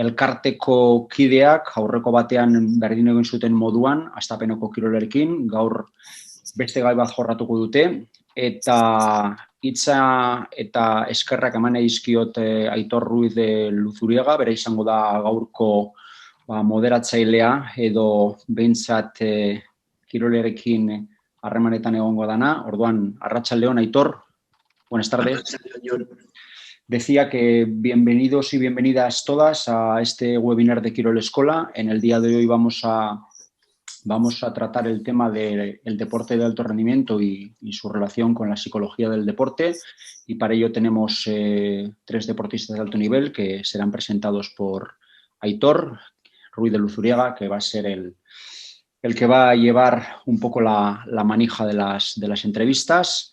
elkarteko kideak aurreko batean berdin egin zuten moduan, Astapenoko kirolarekin, gaur beste gai bat jorratuko dute, eta hitza eta eskerrak eman dizkiot Aitor Ruiz de Luzuriaga, bera izango da gaurko moderatzailea edo behintzat kirolarekin harremanetan egongo dana. Orduan, arratsaldeon, Aitor, buenas tardes. Decía que bienvenidos y bienvenidas todas a este webinar de Quirol Escola. En el día de hoy vamos a tratar el tema del deporte de alto rendimiento y su relación con la psicología del deporte. Y para ello tenemos 3 deportistas de alto nivel que serán presentados por Aitor Ruiz de Luzuriaga, que va a ser el que va a llevar un poco la manija de las entrevistas.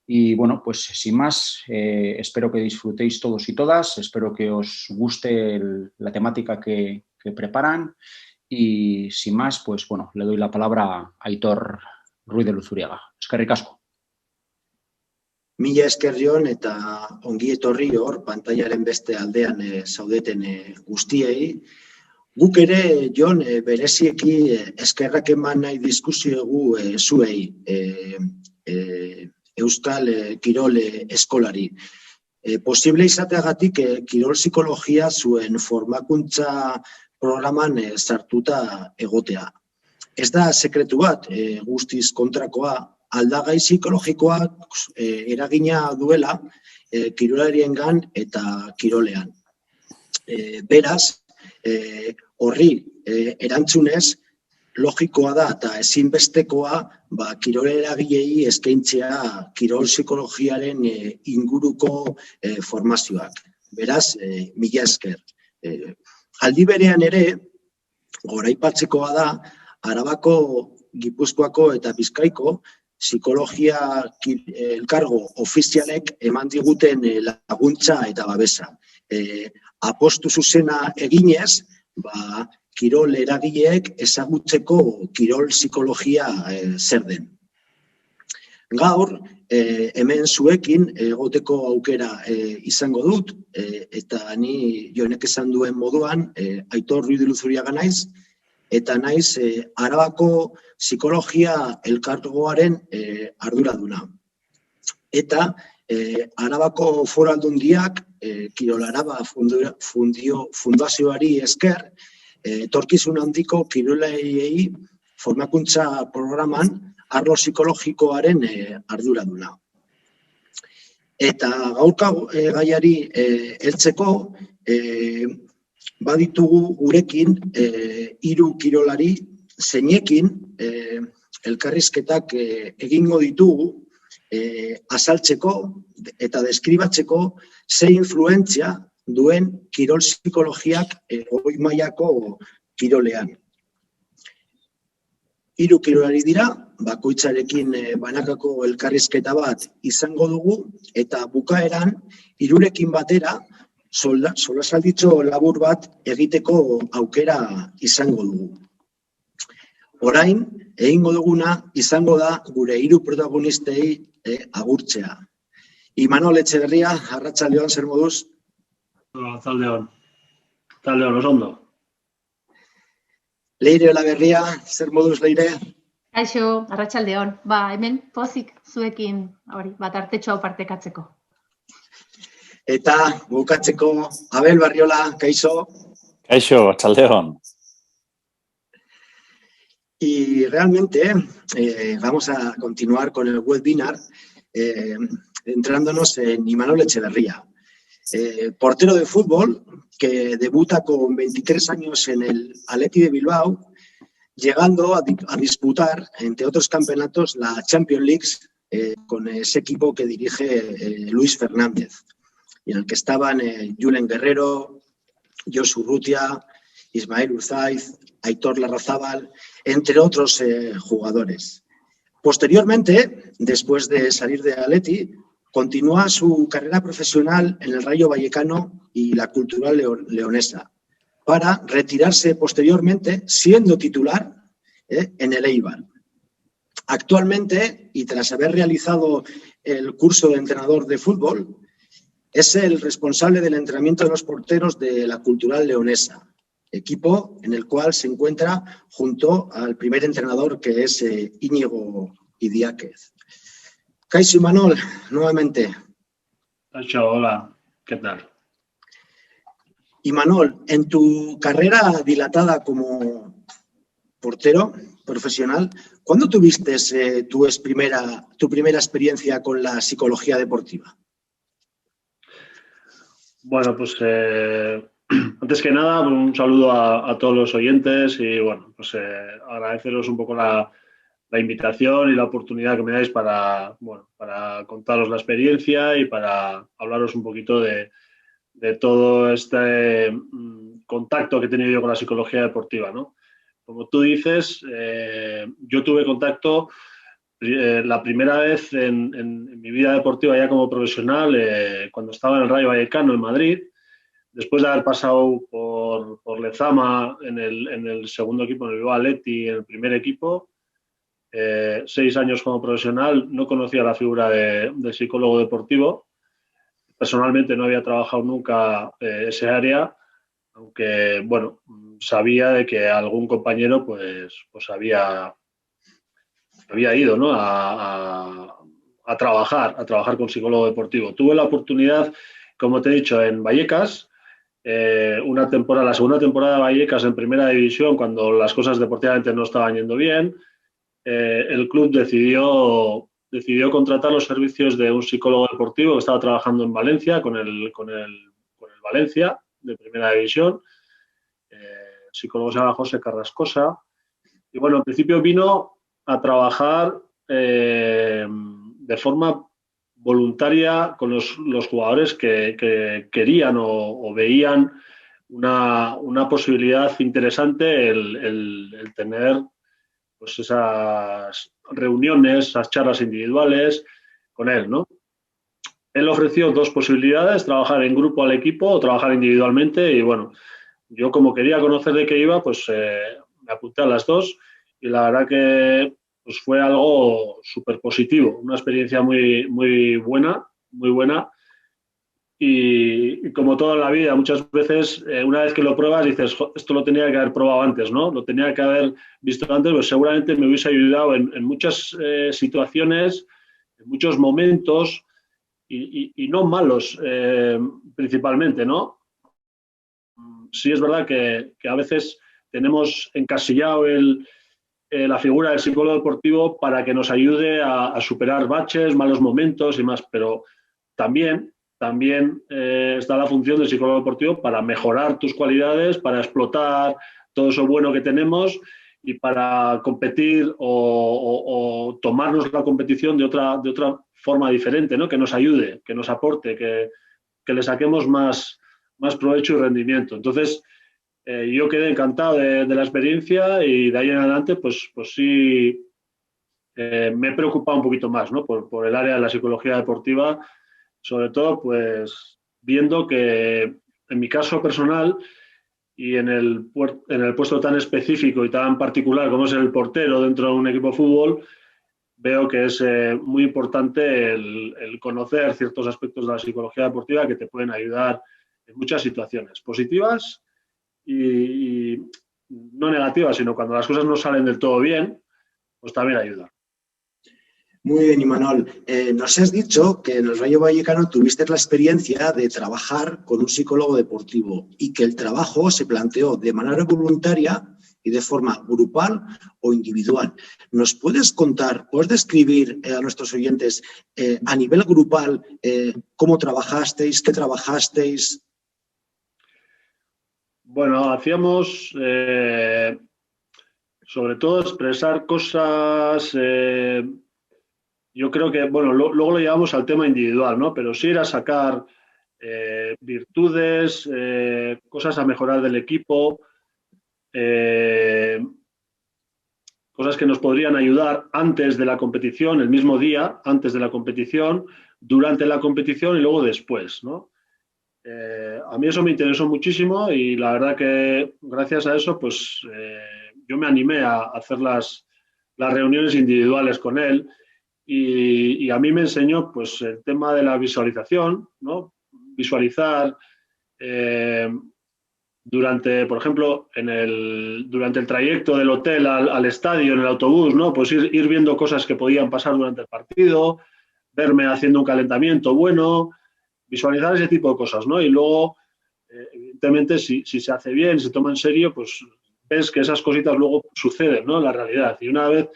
Y bueno, pues sin más, espero que disfrutéis todos y todas, espero que os guste la temática que preparan y sin más, pues bueno, le doy la palabra a Aitor Ruiz de Luzuriaga. Eskerrik asko. Mila esker Jon eta ongi etorri hor pantailaren beste aldean zaudeten guztiei. Guk ere, Jon, berezieki eskerrak eman nahi dizkusiogu zuei. Euskal Kirol Eskolari. Posible izateagatik kirol psikologia zuen formakuntza programan sartuta egotea. Ez da sekretu bat, guztiz kontrakoa, aldagai psikologikoak eragina duela kirolariengan eta kirolean. Beraz, horri erantzunez, logikoa da eta ezinbestekoa kirol eragileei eskaintzea kirol psikologiaren inguruko formazioak. Beraz, mila esker. Aldi berean ere, goraipatzekoa da, Arabako, Gipuzkoako eta Bizkaiko psikologia elkargo ofizialek eman diguten laguntza eta babesa. Apostu zuzena eginez, kirol eragileek ezagutzeko kirol psikologia zer den. Gaur, hemen zuekin egoteko aukera izango dut, eta ni Jonek esan duen moduan, Aitor Ruiz de Luzuriaga naiz, eta naiz Arabako psikologia elkargoaren arduraduna. Eta Arabako Foru Aldundiak, Kirol Araba fundazioari esker, etorkizun handiko kirolariei formakuntza programan arlo psikologikoaren arduraduna. Eta gaurko gaiari heltzeko baditugu gurekin 3 kirolari zeinekin elkarrizketak egingo ditugu azaltzeko eta deskribatzeko ze influentzia duen kirol psikologiak goi mailako kirolean. 3 kirolari dira, bakoitzarekin banakako elkarrizketa bat izango dugu, eta bukaeran 3rekin batera solasalditxo labur bat egiteko aukera izango dugu. Orain, egingo duguna izango da gure 3 protagonistei agurtzea. Imanol Etxeberria, arratsaldeon, zer moduz? Arratsaldeon, oso ondo. Leire Olaberria, zer moduz, Leire? Kaixo, arratsaldeon. Hemen pozik zuekin tartetxo hau partekatzeko. Eta bukatzeko Abel Barriola, kaixo? Kaixo, arratsaldeon. Y realmente vamos a continuar con el webinar centrándonos en Imanol Etxeberria, portero de fútbol que debuta con 23 años en el Athletic de Bilbao, llegando a disputar, entre otros campeonatos, la Champions League con ese equipo que dirige Luis Fernández, y en el que estaban Julen Guerrero, Josu Urrutia, Ismael Urzaiz, Aitor Larrazábal, entre otros jugadores. Posteriormente, después de salir de Athletic, continúa su carrera profesional en el Rayo Vallecano y la Cultural Leonesa, para retirarse posteriormente siendo titular en el Eibar. Actualmente, y tras haber realizado el curso de entrenador de fútbol, Es el responsable del entrenamiento de los porteros de la Cultural Leonesa, equipo en el cual se encuentra junto al primer entrenador, que es Íñigo Idiáquez. Kaixo Imanol, nuevamente. Kaixo, hola, ¿qué tal? Imanol, en tu carrera dilatada como portero profesional, ¿cuándo tuviste tu primera experiencia con la psicología deportiva? Bueno, pues antes que nada, un saludo a todos los oyentes y bueno, pues agradeceros un poco la invitación y la oportunidad que me dais para contaros la experiencia y para hablaros un poquito de todo este contacto que he tenido yo con la psicología deportiva, ¿no? Como tú dices, yo tuve contacto la primera vez en mi vida deportiva ya como profesional cuando estaba en el Rayo Vallecano en Madrid, después de haber pasado por Lezama en el segundo equipo, en el Bilbao Athletic, en el primer equipo. 6 años como profesional, no conocía la figura de psicólogo deportivo. Personalmente no había trabajado nunca ese área, aunque, bueno, sabía de que algún compañero pues había ido, ¿no? a trabajar con psicólogo deportivo. Tuve la oportunidad, como te he dicho, en Vallecas, la segunda temporada de Vallecas en primera división, cuando las cosas deportivamente no estaban yendo bien. El club decidió contratar los servicios de un psicólogo deportivo que estaba trabajando en Valencia con el Valencia de primera división. El psicólogo se llama José Carrascosa. Y bueno, en principio vino a trabajar de forma voluntaria con los jugadores que querían o veían una posibilidad interesante el tener pues esas reuniones, esas charlas individuales con él, ¿no? Él ofreció 2 posibilidades, trabajar en grupo al equipo o trabajar individualmente y bueno, yo como quería conocer de qué iba, pues me apunté a las 2 y la verdad que pues fue algo súper positivo, una experiencia muy buena, muy buena. Y como toda la vida, muchas veces, una vez que lo pruebas, dices, esto lo tenía que haber probado antes, ¿no? Lo tenía que haber visto antes, pues seguramente me hubiese ayudado en muchas situaciones, en muchos momentos, y no malos, principalmente, ¿no? Sí es verdad que a veces tenemos encasillado la figura del psicólogo deportivo para que nos ayude a superar baches, malos momentos y más, pero también está la función del psicólogo deportivo para mejorar tus cualidades, para explotar todo eso bueno que tenemos y para competir o tomarnos la competición de otra forma diferente, ¿no? Que nos ayude, que nos aporte, que le saquemos más provecho y rendimiento. Entonces, yo quedé encantado de la experiencia y de ahí en adelante, pues sí, me he preocupado un poquito más, ¿no? por el área de la psicología deportiva, sobre todo, pues viendo que en mi caso personal y en el puesto tan específico y tan particular como es el portero dentro de un equipo de fútbol, veo que es muy importante el conocer ciertos aspectos de la psicología deportiva que te pueden ayudar en muchas situaciones positivas y no negativas, sino cuando las cosas no salen del todo bien, pues también ayuda. Muy bien, Imanol. Nos has dicho que en el Rayo Vallecano tuviste la experiencia de trabajar con un psicólogo deportivo y que el trabajo se planteó de manera voluntaria y de forma grupal o individual. ¿Nos puedes contar, puedes describir a nuestros oyentes a nivel grupal cómo trabajasteis, qué trabajasteis? Bueno, hacíamos sobre todo expresar cosas, yo creo que, bueno, luego lo llevamos al tema individual, ¿no? Pero sí era sacar virtudes, cosas a mejorar del equipo, cosas que nos podrían ayudar antes de la competición, el mismo día, antes de la competición, durante la competición y luego después, ¿no? A mí eso me interesó muchísimo y la verdad que gracias a eso pues yo me animé a hacer las reuniones individuales con él y a mí me enseñó pues el tema de la visualización, ¿no? visualizar durante, por ejemplo, durante el trayecto del hotel al estadio, en el autobús, ¿no? Pues ir viendo cosas que podían pasar durante el partido, verme haciendo un calentamiento bueno, visualizar ese tipo de cosas, ¿no? Y luego, evidentemente, si se hace bien, se toma en serio, pues ves que esas cositas luego suceden, ¿no? En la realidad. Y una vez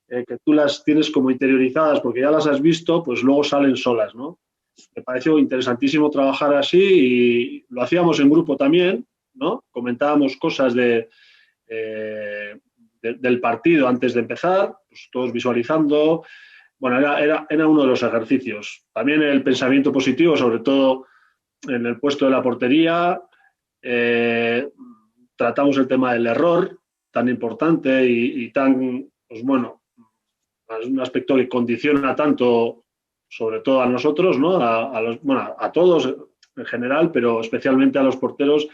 que tú las tienes como interiorizadas porque ya las has visto, pues luego salen solas, ¿no? Me pareció interesantísimo trabajar así y lo hacíamos en grupo también, ¿no? Comentábamos cosas del partido antes de empezar, pues todos visualizando. Bueno, era uno de los ejercicios. También el pensamiento positivo, sobre todo en el puesto de la portería. Tratamos el tema del error, tan importante y tan, pues bueno, es un aspecto que condiciona tanto, sobre todo a nosotros, ¿no? A todos en general, pero especialmente a los porteros.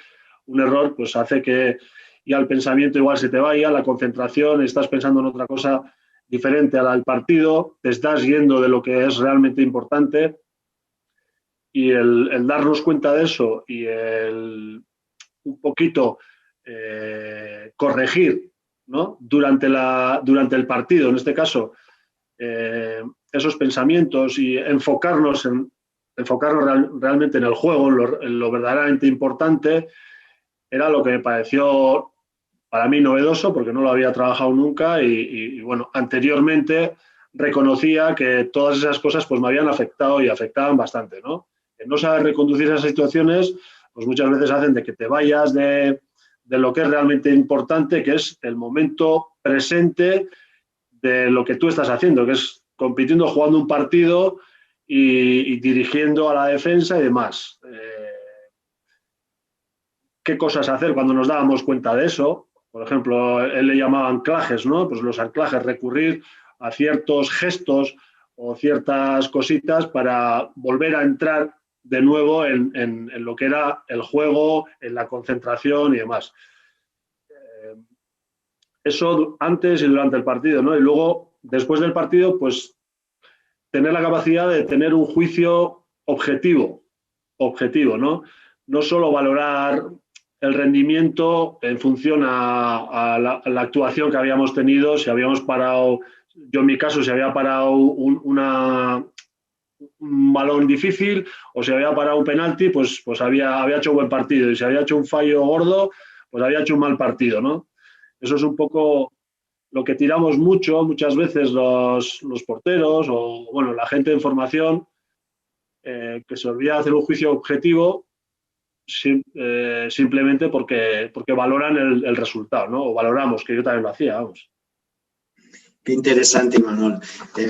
Un error pues hace que ya el pensamiento igual se te vaya, la concentración, estás pensando en otra cosa diferente al partido, te estás yendo de lo que es realmente importante, y el darnos cuenta de eso y un poquito corregir, ¿no? Durante el partido, en este caso, esos pensamientos y enfocarnos realmente en el juego, en lo verdaderamente importante, era lo que me pareció para mí novedoso, porque no lo había trabajado nunca y bueno, anteriormente reconocía que todas esas cosas pues me habían afectado y afectaban bastante, ¿no? El no saber reconducir esas situaciones pues muchas veces hacen de que te vayas de lo que es realmente importante, que es el momento presente de lo que tú estás haciendo, que es compitiendo, jugando un partido y dirigiendo a la defensa y demás. ¿Qué cosas hacer cuando nos dábamos cuenta de eso? Por ejemplo, él le llamaba anclajes, ¿no? Pues los anclajes, recurrir a ciertos gestos o ciertas cositas para volver a entrar de nuevo en lo que era el juego, en la concentración y demás. Eso antes y durante el partido, ¿no? Y luego, después del partido, pues tener la capacidad de tener un juicio objetivo, ¿no? No solo valorar el rendimiento en función a la actuación que habíamos tenido, si habíamos parado, yo en mi caso, si había parado un balón difícil o si había parado un penalti, pues había hecho un buen partido, y si había hecho un fallo gordo, pues había hecho un mal partido, ¿no? Eso es un poco lo que tiramos muchas veces los porteros o, bueno, la gente en formación, que se olvida de hacer un juicio objetivo simplemente porque valoran el resultado, ¿no? O valoramos, que yo también lo hacía, vamos. Qué interesante, Imanol.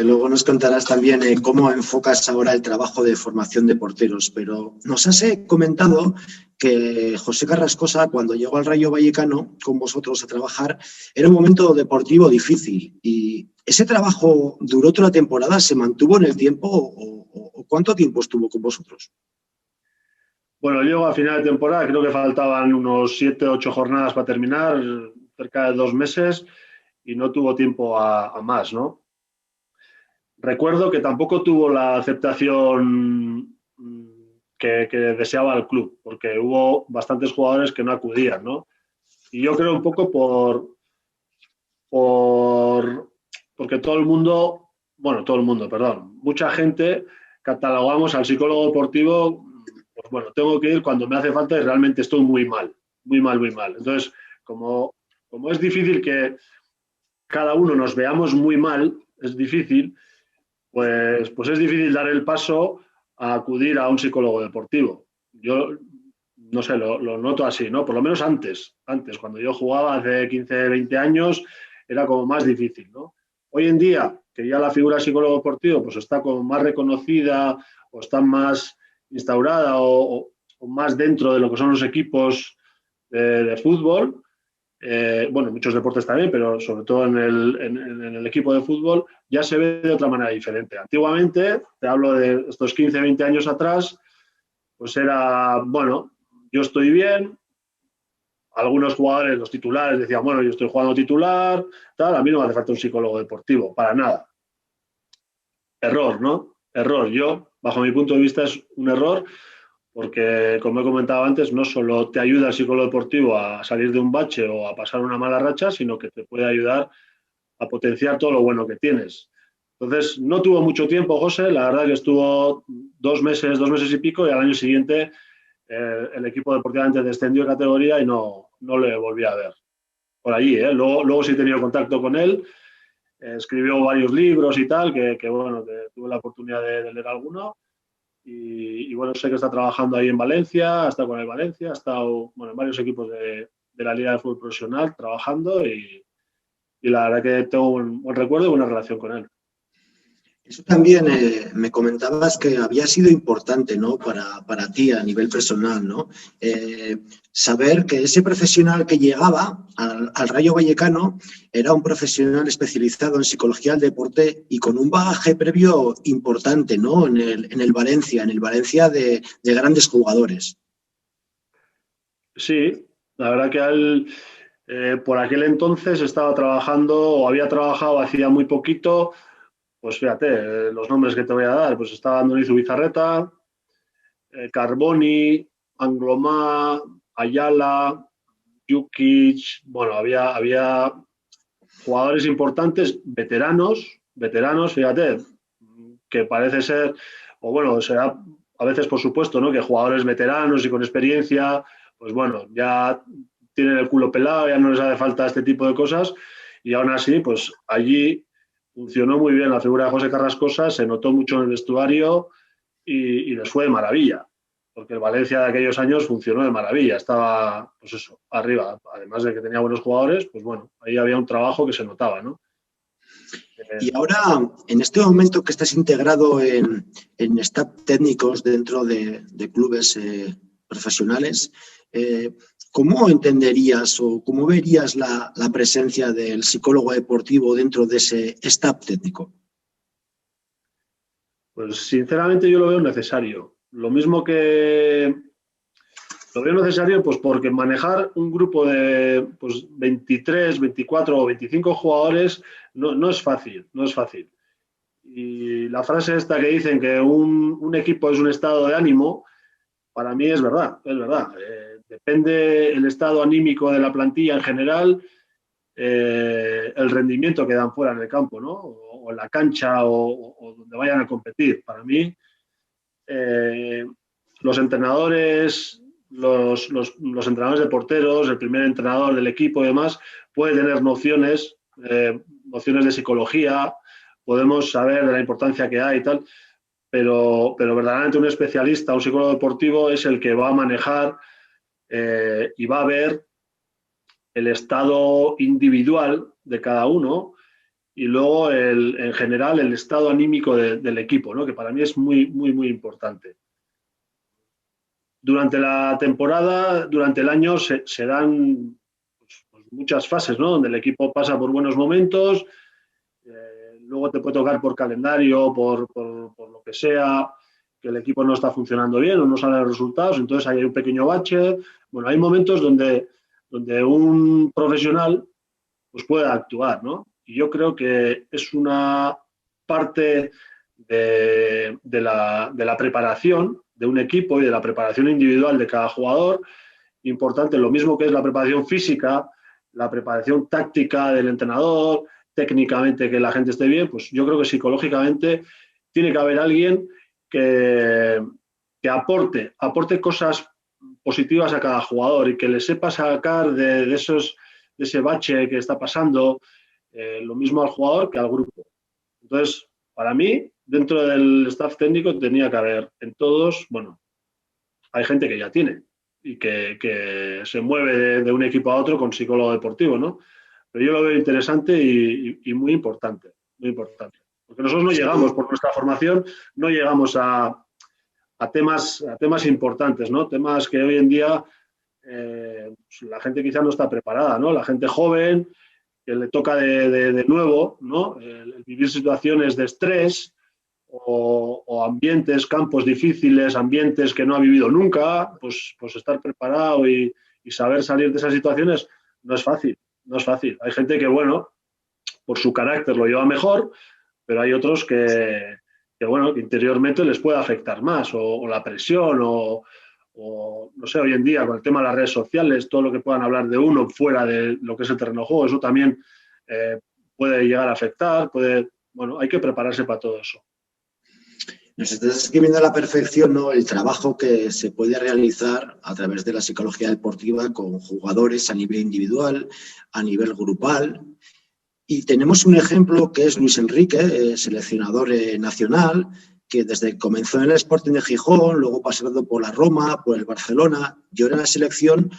Luego nos contarás también cómo enfocas ahora el trabajo de formación de porteros, pero nos has comentado que José Carrascosa, cuando llegó al Rayo Vallecano con vosotros a trabajar, era un momento deportivo difícil. ¿Y ese trabajo duró toda la temporada? ¿Se mantuvo en el tiempo o cuánto tiempo estuvo con vosotros? Bueno, yo a final de temporada creo que faltaban unos 7 o 8 jornadas para terminar, cerca de 2 meses, y no tuvo tiempo a más, ¿no? Recuerdo que tampoco tuvo la aceptación que deseaba el club, porque hubo bastantes jugadores que no acudían, ¿no? Y yo creo un poco porque mucha gente catalogamos al psicólogo deportivo, pues bueno, tengo que ir cuando me hace falta y realmente estoy muy mal. Entonces, como es difícil que cada uno nos veamos muy mal, es difícil, pues es difícil dar el paso a acudir a un psicólogo deportivo. Yo, no sé, lo noto así, ¿no? Por lo menos antes, cuando yo jugaba hace 15, 20 años, era como más difícil, ¿no? Hoy en día, que ya la figura de psicólogo deportivo pues está como más reconocida o está más instaurada o más dentro de lo que son los equipos de fútbol, bueno, muchos deportes también, pero sobre todo en el equipo de fútbol, ya se ve de otra manera diferente. Antiguamente, te hablo de estos 15, 20 años atrás, pues era, bueno, yo estoy bien. Algunos jugadores, los titulares, decían, bueno, yo estoy jugando titular, tal, a mí no me hace falta un psicólogo deportivo, para nada. Error, ¿no? Error. Yo, bajo mi punto de vista, es un error, porque, como he comentado antes, no solo te ayuda el psicólogo deportivo a salir de un bache o a pasar una mala racha, sino que te puede ayudar a potenciar todo lo bueno que tienes. Entonces, no tuvo mucho tiempo, José, la verdad que estuvo 2 meses y pico, y al año siguiente el equipo deportivamente descendió de categoría y no le volví a ver por allí. Luego sí he tenido contacto con él, escribió varios libros y tal, que bueno, que tuve la oportunidad de leer alguno. Y bueno, sé que está trabajando ahí en Valencia, está con el Valencia, ha estado bueno, en varios equipos de la Liga de Fútbol Profesional trabajando, y la verdad que tengo un buen recuerdo y buena relación con él. Eso también me comentabas que había sido importante, ¿no? Para ti a nivel personal, ¿no? Saber que ese profesional que llegaba al Rayo Vallecano era un profesional especializado en psicología del deporte y con un bagaje previo importante, ¿no? En el Valencia de grandes jugadores. Sí, la verdad que él por aquel entonces estaba trabajando o había trabajado hacía muy poquito. Pues fíjate, los nombres que te voy a dar, pues estaba Andoni Zubizarreta, Carboni, Anglomá, Ayala, Jukic, bueno, había jugadores importantes, veteranos, fíjate, que parece ser, o bueno, será a veces por supuesto, ¿no? Que jugadores veteranos y con experiencia, pues bueno, ya tienen el culo pelado, ya no les hace falta este tipo de cosas, y aún así, pues allí funcionó muy bien la figura de José Carrascosa, se notó mucho en el vestuario y les fue de maravilla, porque el Valencia de aquellos años funcionó de maravilla, estaba, pues eso, arriba, además de que tenía buenos jugadores, pues bueno, ahí había un trabajo que se notaba, ¿no? Y ahora, en este momento que estás integrado en staff técnicos dentro de clubes profesionales, ¿cómo entenderías o cómo verías la presencia del psicólogo deportivo dentro de ese staff técnico? Pues sinceramente yo lo veo necesario. Lo mismo que lo veo necesario, pues porque manejar un grupo de pues, 23, 24 o 25 jugadores no es fácil, no es fácil. Y la frase esta que dicen que un equipo es un estado de ánimo, para mí es verdad, es verdad. Depende el estado anímico de la plantilla en general, el rendimiento que dan fuera en el campo, ¿no? O en la cancha o donde vayan a competir. Para mí, los entrenadores, los entrenadores de porteros, el primer entrenador del equipo y demás, puede tener nociones de psicología, podemos saber de la importancia que hay y tal, pero verdaderamente un especialista, un psicólogo deportivo, es el que va a manejar y va a ver el estado individual de cada uno y luego en general el estado anímico del equipo, ¿no? Que para mí es muy, muy, muy importante. Durante la temporada, durante el año, se dan pues, muchas fases, ¿no? Donde el equipo pasa por buenos momentos, luego te puede tocar por calendario, por lo que sea, que el equipo no está funcionando bien o no salen los resultados, entonces hay un pequeño bache. Bueno, hay momentos donde un profesional pues puede actuar, ¿no? Y yo creo que es una parte de la preparación de un equipo y de la preparación individual de cada jugador importante, lo mismo que es la preparación física, la preparación táctica del entrenador, técnicamente que la gente esté bien, pues yo creo que psicológicamente tiene que haber alguien que aporte cosas positivas a cada jugador y que le sepa sacar de ese bache que está pasando, lo mismo al jugador que al grupo. Entonces, para mí, dentro del staff técnico tenía que haber en todos, bueno, hay gente que ya tiene y que se mueve de un equipo a otro con psicólogo deportivo, ¿no? Pero yo lo veo interesante y muy importante, muy importante. Porque nosotros no llegamos, por nuestra formación, no llegamos a temas importantes, ¿no? Temas que hoy en día la gente quizá no está preparada, ¿no? La gente joven, que le toca de nuevo, ¿no? El vivir situaciones de estrés o ambientes, campos difíciles, ambientes que no ha vivido nunca, pues estar preparado y saber salir de esas situaciones no es fácil, no es fácil. Hay gente que, bueno, por su carácter lo lleva mejor, pero hay otros que bueno, que interiormente les puede afectar más, o la presión, o o no sé, hoy en día con el tema de las redes sociales, todo lo que puedan hablar de uno fuera de lo que es el terreno de juego, eso también puede llegar a afectar, bueno, hay que prepararse para todo eso. Nos estás describiendo a la perfección, ¿no?, el trabajo que se puede realizar a través de la psicología deportiva con jugadores a nivel individual, a nivel grupal. Y tenemos un ejemplo que es Luis Enrique, seleccionador nacional, que desde que comenzó en el Sporting de Gijón, luego pasando por la Roma, por el Barcelona, y ahora en la selección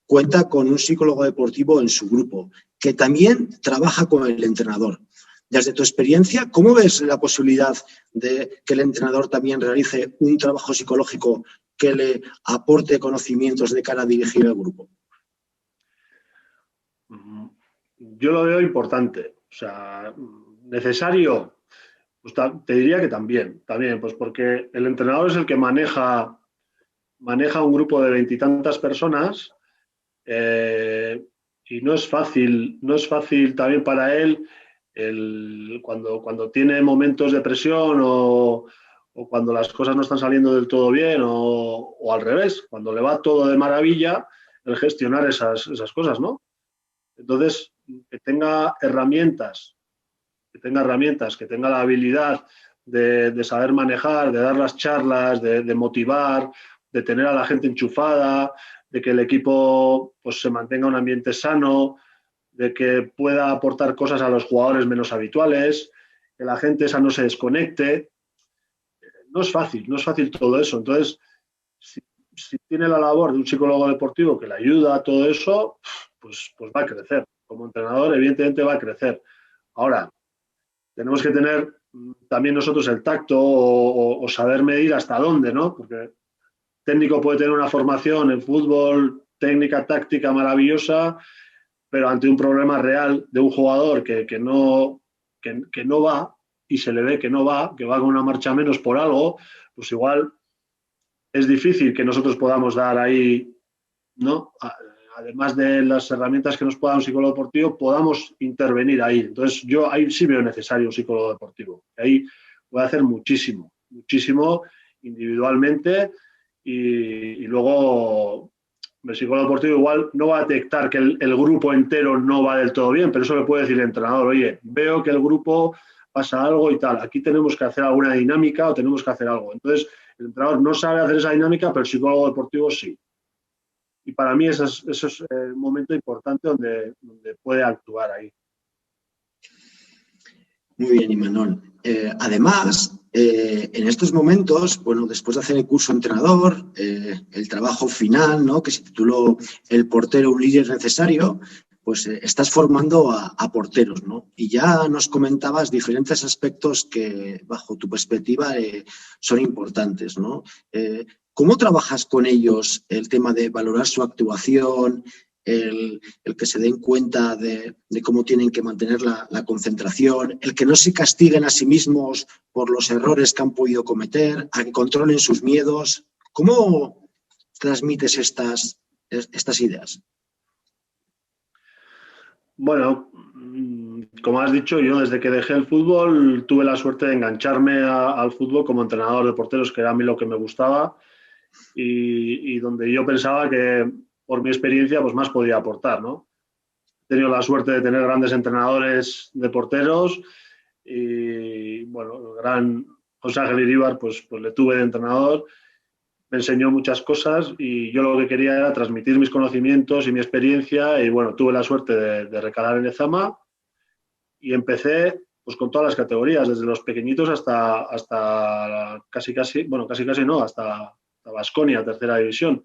cuenta con un psicólogo deportivo en su grupo, que también trabaja con el entrenador. Desde tu experiencia, ¿cómo ves la posibilidad de que el entrenador también realice un trabajo psicológico que le aporte conocimientos de cara a dirigir el grupo? Yo lo veo importante, o sea, necesario, pues te diría que también, pues porque el entrenador es el que maneja un grupo de 20 y tantas personas y no es fácil también para él cuando tiene momentos de presión o cuando las cosas no están saliendo del todo bien o al revés, cuando le va todo de maravilla, el gestionar esas cosas, ¿no? Entonces, que tenga herramientas, que tenga la habilidad de saber manejar, de dar las charlas, de motivar, de tener a la gente enchufada, de que el equipo pues, se mantenga un ambiente sano, de que pueda aportar cosas a los jugadores menos habituales, que la gente esa no se desconecte. No es fácil todo eso. Entonces, si tiene la labor de un psicólogo deportivo que le ayuda a todo eso, pues va a crecer. Como entrenador, evidentemente va a crecer. Ahora, tenemos que tener también nosotros el tacto o saber medir hasta dónde, ¿no? Porque el técnico puede tener una formación en fútbol, técnica, táctica maravillosa, pero ante un problema real de un jugador que no va y se le ve que no va, que va con una marcha menos por algo, pues igual es difícil que nosotros podamos dar ahí, ¿no? Además de las herramientas que nos pueda un psicólogo deportivo, podamos intervenir ahí. Entonces, yo ahí sí veo necesario un psicólogo deportivo. Ahí puede hacer muchísimo individualmente y luego el psicólogo deportivo igual no va a detectar que el grupo entero no va del todo bien, pero eso le puede decir el entrenador, oye, veo que el grupo pasa algo y tal, aquí tenemos que hacer alguna dinámica o tenemos que hacer algo. Entonces, el entrenador no sabe hacer esa dinámica, pero el psicólogo deportivo sí. Y para mí eso es un momento importante donde puede actuar ahí. Muy bien, Imanol. Además, en estos momentos, bueno, después de hacer el curso entrenador, el trabajo final, ¿no?, que se tituló El portero, un líder necesario, pues estás formando a porteros, ¿no? Y ya nos comentabas diferentes aspectos que, bajo tu perspectiva, son importantes, ¿no? ¿Cómo trabajas con ellos el tema de valorar su actuación, el que se den cuenta de cómo tienen que mantener la concentración, el que no se castiguen a sí mismos por los errores que han podido cometer, a que controlen sus miedos? ¿Cómo transmites estas ideas? Bueno, como has dicho, yo desde que dejé el fútbol tuve la suerte de engancharme al fútbol como entrenador de porteros, que era a mí lo que me gustaba y donde yo pensaba que por mi experiencia pues más podía aportar, ¿no? He tenido la suerte de tener grandes entrenadores de porteros y bueno, el gran José Ángel Iríbar pues le tuve de entrenador, me enseñó muchas cosas y yo lo que quería era transmitir mis conocimientos y mi experiencia y bueno, tuve la suerte de recalar en Lezama y empecé pues con todas las categorías, desde los pequeñitos hasta casi no, hasta Baskonia, tercera división.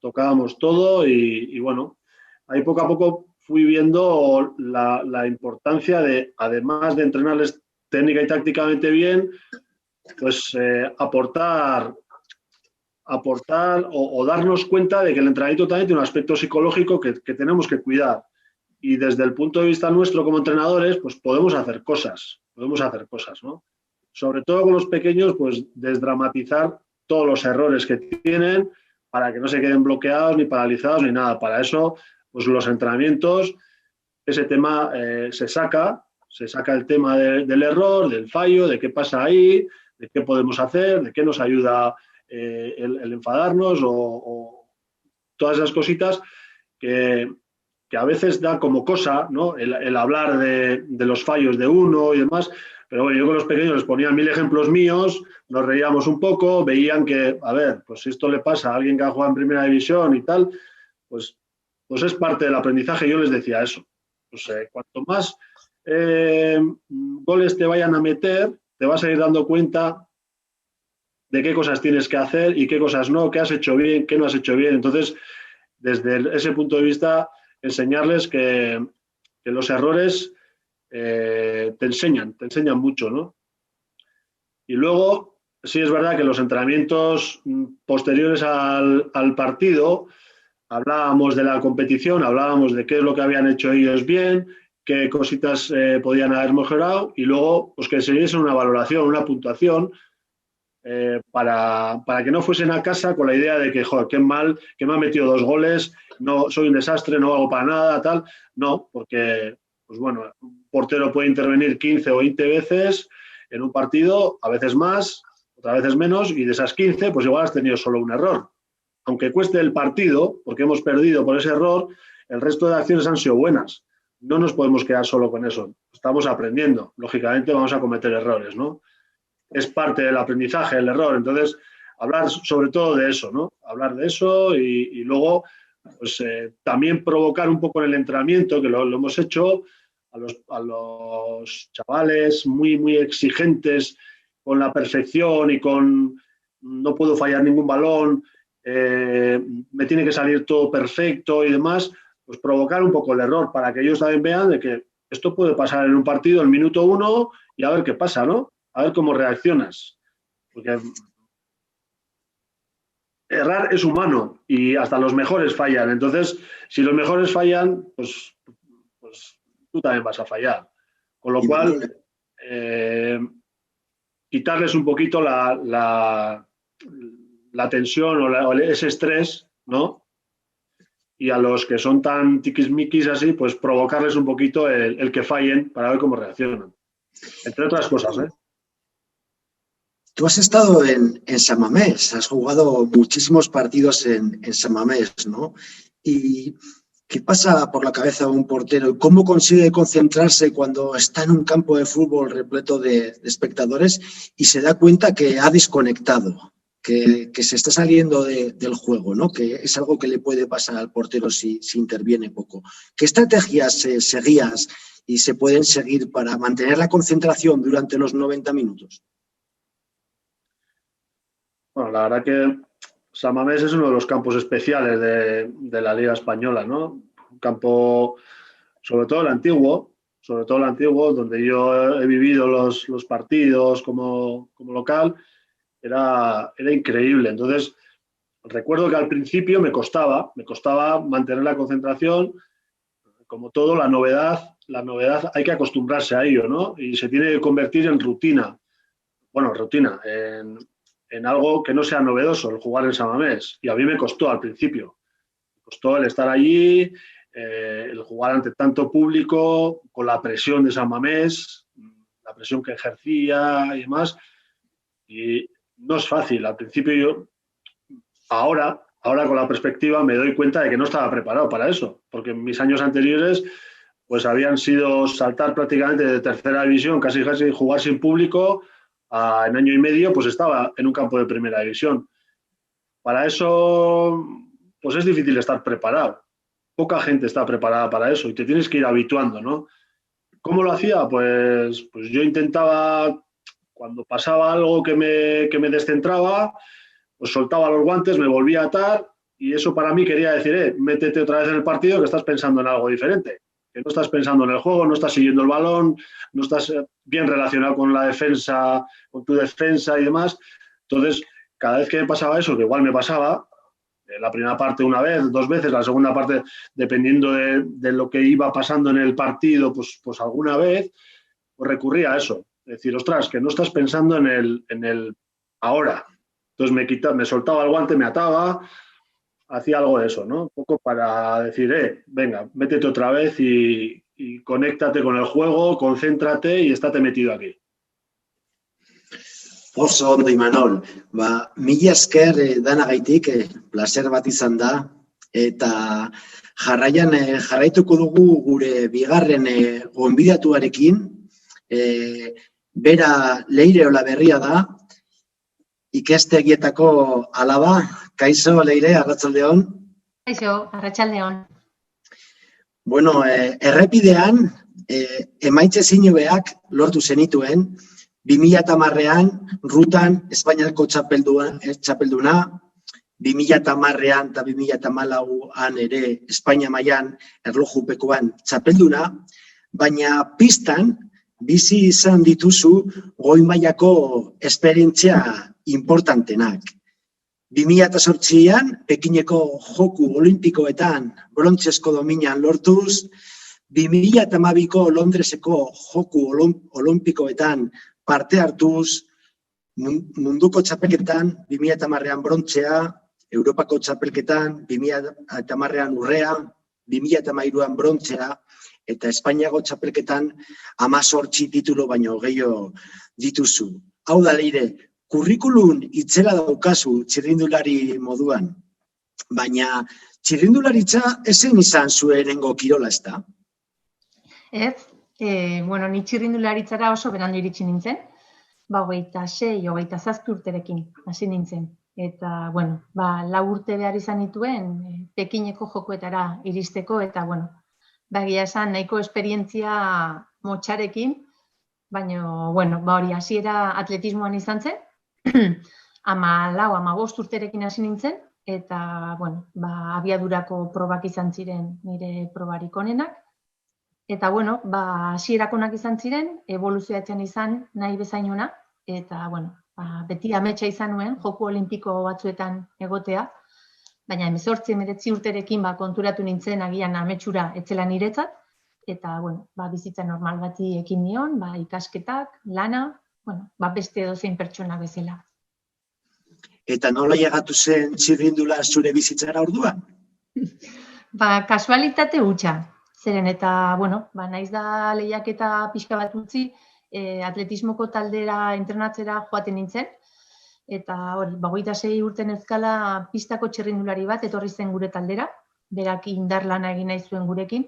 Tocábamos todo y bueno, ahí poco a poco fui viendo la importancia de, además de entrenarles técnica y tácticamente bien, pues aportar o darnos cuenta de que el entrenamiento también tiene un aspecto psicológico que tenemos que cuidar. Y desde el punto de vista nuestro como entrenadores, pues podemos hacer cosas, ¿no? Sobre todo con los pequeños, pues desdramatizar todos los errores que tienen para que no se queden bloqueados ni paralizados ni nada. Para eso, pues los entrenamientos, ese tema se saca el tema del error, del fallo, de qué pasa ahí, de qué podemos hacer, de qué nos ayuda el enfadarnos o todas esas cositas que a veces da como cosa, ¿no? El hablar de los fallos de uno y demás. Pero bueno, yo con los pequeños les ponía 1000 ejemplos míos, nos reíamos un poco, veían que, a ver, pues si esto le pasa a alguien que ha jugado en primera división y tal, pues es parte del aprendizaje. Yo les decía eso. Pues, cuanto más goles te vayan a meter, te vas a ir dando cuenta de qué cosas tienes que hacer y qué cosas no, qué has hecho bien, qué no has hecho bien. Entonces, desde ese punto de vista, enseñarles que los errores te enseñan mucho, ¿no? Y luego, sí es verdad que los entrenamientos posteriores al partido hablábamos de la competición, hablábamos de qué es lo que habían hecho ellos bien, qué cositas podían haber mejorado y luego pues que se diese una valoración, una puntuación para que no fuesen a casa con la idea de que, joder, qué mal, que me han metido 2 goles, no, soy un desastre, no hago para nada, tal. No, porque, pues bueno, un portero puede intervenir 15 o 20 veces en un partido, a veces más, otras veces menos, y de esas 15, pues igual has tenido solo un error. Aunque cueste el partido, porque hemos perdido por ese error, el resto de acciones han sido buenas. No nos podemos quedar solo con eso. Estamos aprendiendo. Lógicamente vamos a cometer errores, ¿no? Es parte del aprendizaje, el error. Entonces, hablar sobre todo de eso, ¿no? Hablar de eso y luego, pues también provocar un poco en el entrenamiento, que lo hemos hecho, a los chavales muy, muy exigentes con la perfección y con no puedo fallar ningún balón, me tiene que salir todo perfecto y demás, pues provocar un poco el error para que ellos también vean de que esto puede pasar en un partido el minuto 1 y a ver qué pasa, ¿no? A ver cómo reaccionas. Porque errar es humano y hasta los mejores fallan. Entonces, si los mejores fallan, pues tú también vas a fallar. Con lo cual, quitarles un poquito la tensión o ese estrés, ¿no? Y a los que son tan tiquismiquis así, pues provocarles un poquito el que fallen para ver cómo reaccionan. Entre otras cosas, ¿eh? Tú has estado en San Mamés, has jugado muchísimos partidos en San Mamés, ¿no? ¿Y qué pasa por la cabeza de un portero? ¿Cómo consigue concentrarse cuando está en un campo de fútbol repleto de espectadores y se da cuenta que ha desconectado, que se está saliendo del juego, ¿no? Que es algo que le puede pasar al portero si interviene poco? ¿Qué estrategias seguías y se pueden seguir para mantener la concentración durante los 90 minutos? Bueno, la verdad que San Mamés es uno de los campos especiales de la Liga Española, ¿no? Un campo, sobre todo el antiguo, donde yo he vivido los partidos como local, era increíble. Entonces, recuerdo que al principio me costaba mantener la concentración. Como todo, la novedad hay que acostumbrarse a ello, ¿no? Y se tiene que convertir en rutina. Bueno, rutina, en algo que no sea novedoso, el jugar en San Mamés. Y a mí me costó al principio. Me costó el estar allí, el jugar ante tanto público, con la presión de San Mamés, la presión que ejercía y demás. Y no es fácil. Al principio yo, ahora con la perspectiva, me doy cuenta de que no estaba preparado para eso. Porque en mis años anteriores, pues habían sido saltar prácticamente de tercera división, casi jugar sin público. En año y medio, pues estaba en un campo de primera división. Para eso, pues es difícil estar preparado. Poca gente está preparada para eso y te tienes que ir habituando, ¿no? ¿Cómo lo hacía? Pues yo intentaba, cuando pasaba algo que me descentraba, pues soltaba los guantes, me volvía a atar y eso para mí quería decir, métete otra vez en el partido que estás pensando en algo diferente. Que no estás pensando en el juego, no estás siguiendo el balón, no estás bien relacionado con la defensa, con tu defensa y demás. Entonces, cada vez que me pasaba eso, que igual me pasaba, la primera parte una vez, 2 veces, la segunda parte, dependiendo de lo que iba pasando en el partido, pues alguna vez, pues recurría a eso. Es decir, ostras, que no estás pensando en el ahora. Entonces me soltaba el guante, me ataba, hacía algo de eso, ¿no? Un poco para decir, venga, métete otra vez y conéctate con el juego, concéntrate y estate metido aquí. Oso ondo, Imanol. Mila esker danagaitik, placer bat izan da, eta jarraian jarraituko dugu gure bigarren gonbidatuarekin, bera Leire Olaberria da, ikastegietako alaba. Kaixo, Leire, arratsaldeon. Kaixo, arratsaldeon. Bueno, errepidean, emaitze zinubeak lortu zenituen, 2010an rutan Espainiako txapelduna, 2010an eta 2014an ere Espainia mailan erlojupekoan txapelduna, baina pistan bizi izan dituzu goi mailako esperientzia importantenak. 2008an Pekineko Joku Olimpikoetan brontzesko dominan lortuz, 2012ko Londreseko Joku Olimpikoetan parte hartuz, munduko txapelketan 2010an brontzea, Europako txapelketan 2010an urrea, 2013an brontzea, eta Espainiako txapelketan 18 titulo baino gehiago dituzu. Hau da, Leire, kurrikulum itzela daukazu txirrindulari moduan, baina txirrindularitza ezen izan zuenengo kirola, ezta? Ez, ni txirrindularitzara oso berandu iritsi nintzen, 26, 27 urterekin hasi nintzen. Eta, 4 urte behar izan nituen Pekineko jokoetara iristeko, eta, egia esan nahiko esperientzia motxarekin, baina, hori hasiera atletismoan izan zen, 14-15 urterekin hasi nintzen, eta, abiadurako probak izan ziren nire probarik onenak, eta, hasierakonak izan ziren, evoluzioatzen izan nahi bezainona, eta, beti ametsa izan nuen, Joku Olimpiko batzuetan egotea, baina 18-19 urterekin konturatu nintzen agian ametsura etzela niretzat, eta, bizitza normal bati ekin nion, ikasketak, lana, beste edozein pertsona bezala. Eta nola llegatu zen txirrindula zure bizitzara orduan? Kasualitate hutsa. Zeren eta, naiz da lehiaketa pixka bat utzi, atletismoko taldera entrenatzera joaten nintzen, eta hori, 26 urte neuzkala pistako txirrindulari bat etorri zen gure taldera, berak indar lana egin nahi zuen gurekin,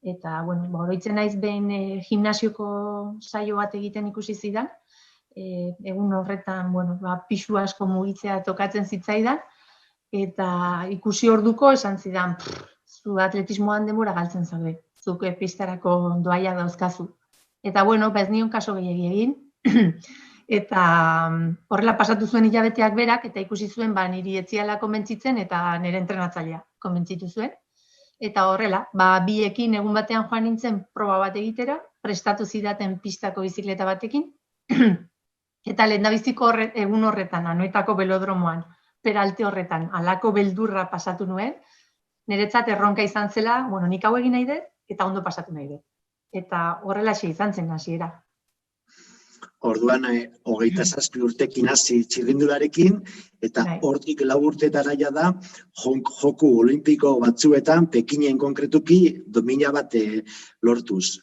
eta, oroitzen naiz behin gimnasioko saio bat egiten ikusi zidan, egun horretan, pisu asko mugitzea tokatzen zitzaidan, eta ikusi orduko esan zidan, zu atletismoan denbora galtzen zaude, zuk pistarako doaiak dauzkazu. Eta, ez nion kaso gehiegi egin, eta horrela pasatu zuen hilabeteak berak, eta ikusi zuen niri etziala konbentzitzen, eta nire entrenatzailea konbentzitu zuen. Eta horrela, biekin egun batean joan nintzen proba bat egitera, prestatu zidaten pistako bizikleta batekin, eta lehendabiziko egun horretan, Anoetako belodromoan, peralte horretan, halako beldurra pasatu nuen, niretzat erronka izan zela, nik hau egin nahi dut, eta ondo pasatu nahi dut. Eta horrela izan zen hasiera. Orduan, 27 urtekin hasi txirrindularekin, eta hortik 4 urtetara da, Joku Olimpiko batzuetan, Pekinen konkretuki, domina bat lortuz.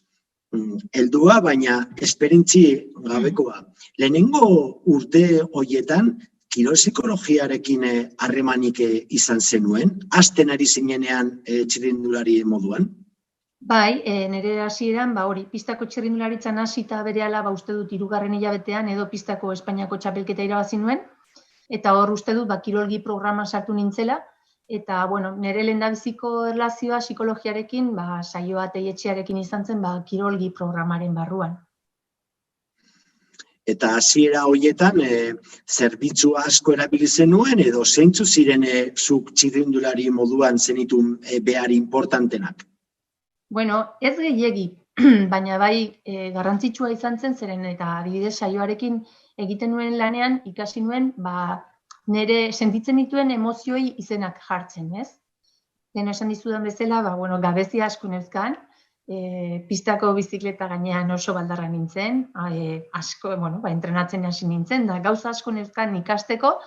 Heldua, baina esperintzi gabekoa. Lehenengo urte horietan, kirol psikologiarekin harremanik izan zenuen, hasten ari zinenean txirrindulari moduan? Bai, nire hasieran, pistako txirrindularitzan hasita berehala uste dut 3. hilabetean edo pistako Espainiako txapelketa irabazi nuen, eta hor uste dut kirolgi programan sartu nintzela, eta nire lehendabiziko erlazioa psikologiarekin, saioa teietxearekin izan zen kirolgi programaren barruan. Eta hasiera horietan, zerbitzu asko erabili zenuen, edo zeintzu ziren zuk txirrindulari moduan zenitun behar importantenak? Ez gehiegi, baina garrantzitsua izan zen zeren eta adibidez saioarekin egiten nuen lanean ikasi nuen nire sentitzen dituen emozioi izenak jartzen, ez? Lehen esan dizudan bezala, gabezia asko neuzkan, pistako bizikleta gainean oso baldarra nintzen, asko, entrenatzen hasi nintzen, da gauza asko neuzkan ikasteko,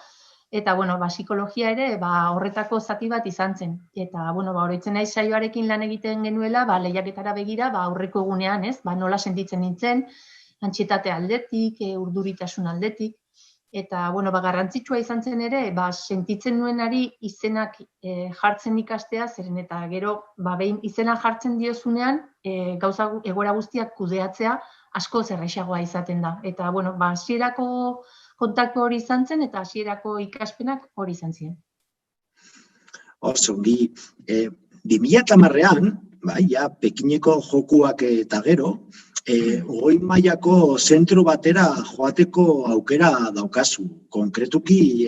eta, psikologia ere horretako zati bat izan zen. Eta, oroitzen naiz saioarekin lan egiten genuela, lehiaketara begira, aurreko egunean, ez? Nola sentitzen nintzen, antsietate aldetik, urduritasun aldetik. Eta, garrantzitsua izan zen ere, sentitzen nuenari izenak jartzen ikastea, zeren eta gero, behin izena jartzen diozunean, egoera guztiak kudeatzea asko zerrexagoa izaten da. Eta, hasierako kontaktu hori izan zen, eta hasierako ikaspenak hori izan ziren. Oso, 2010an, Pekineko jokuak eta gero, goi mailako zentro batera joateko aukera daukazu, konkretuki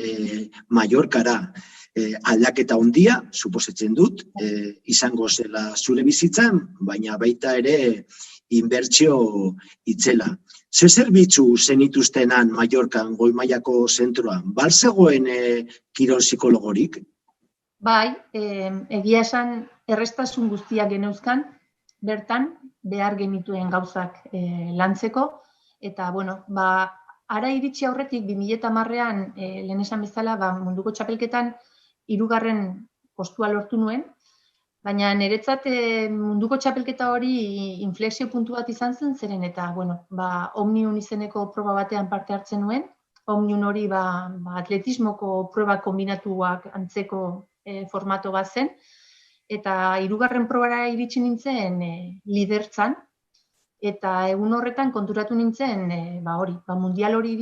Mallorcara. Aldaketa handia, suposatzen dut, izango zela zure bizitzan, baina baita ere inbertsio itzela. Ze zerbitzu zenituztenan Mallorcan goi mailako zentroan? Balzegoen kirol psikologorik? Bai, egia esan errestasun guztiak geneuzkan, bertan behar genituen gauzak lantzeko, eta, ara iritsi aurretik 2010an, lehen esan bezala, munduko txapelketan 3. postua lortu nuen, baina niretzat munduko txapelketa hori inflexio puntu bat izan zen, zeren eta, Omnium izeneko proba batean parte hartzen nuen, Omnium hori atletismoko proba kombinatuak antzeko formato bat zen, eta 3. probara iritsi nintzen lidertzan, eta egun horretan konturatu nintzen, mundial hori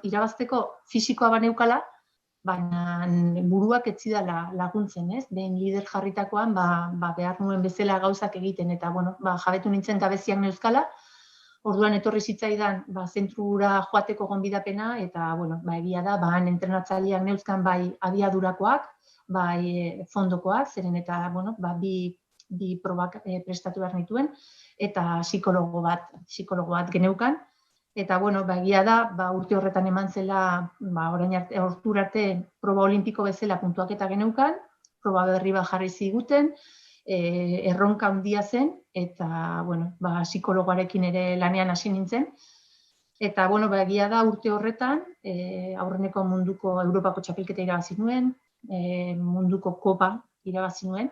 irabazteko fisikoa baneukala, baina buruak ez zidala laguntzen, ez? Behin lider jarritakoan, behar nuen bezala gauzak egiten, eta, jabetu nintzen gabeziak neuzkala, orduan etorri zitzaidan, zentrura joateko gonbidapena, eta, egia da, entrenatzaileak neuzkan bai abiadurakoak, bai fondokoak, zeren eta, bi probak prestatu behar nituen, eta psikologo bat geneukan. Eta, egia da, urte horretan eman zela, orain arte proba olimpiko bezala puntuak eta geneukan, proba berri bat jarri ziguten, erronka handia zen, eta, psikologoarekin ere lanean hasi nintzen. Eta, egia da, urte horretan, aurreneko munduko Europako txapelketa irabazi nuen, munduko kopa irabazi nuen,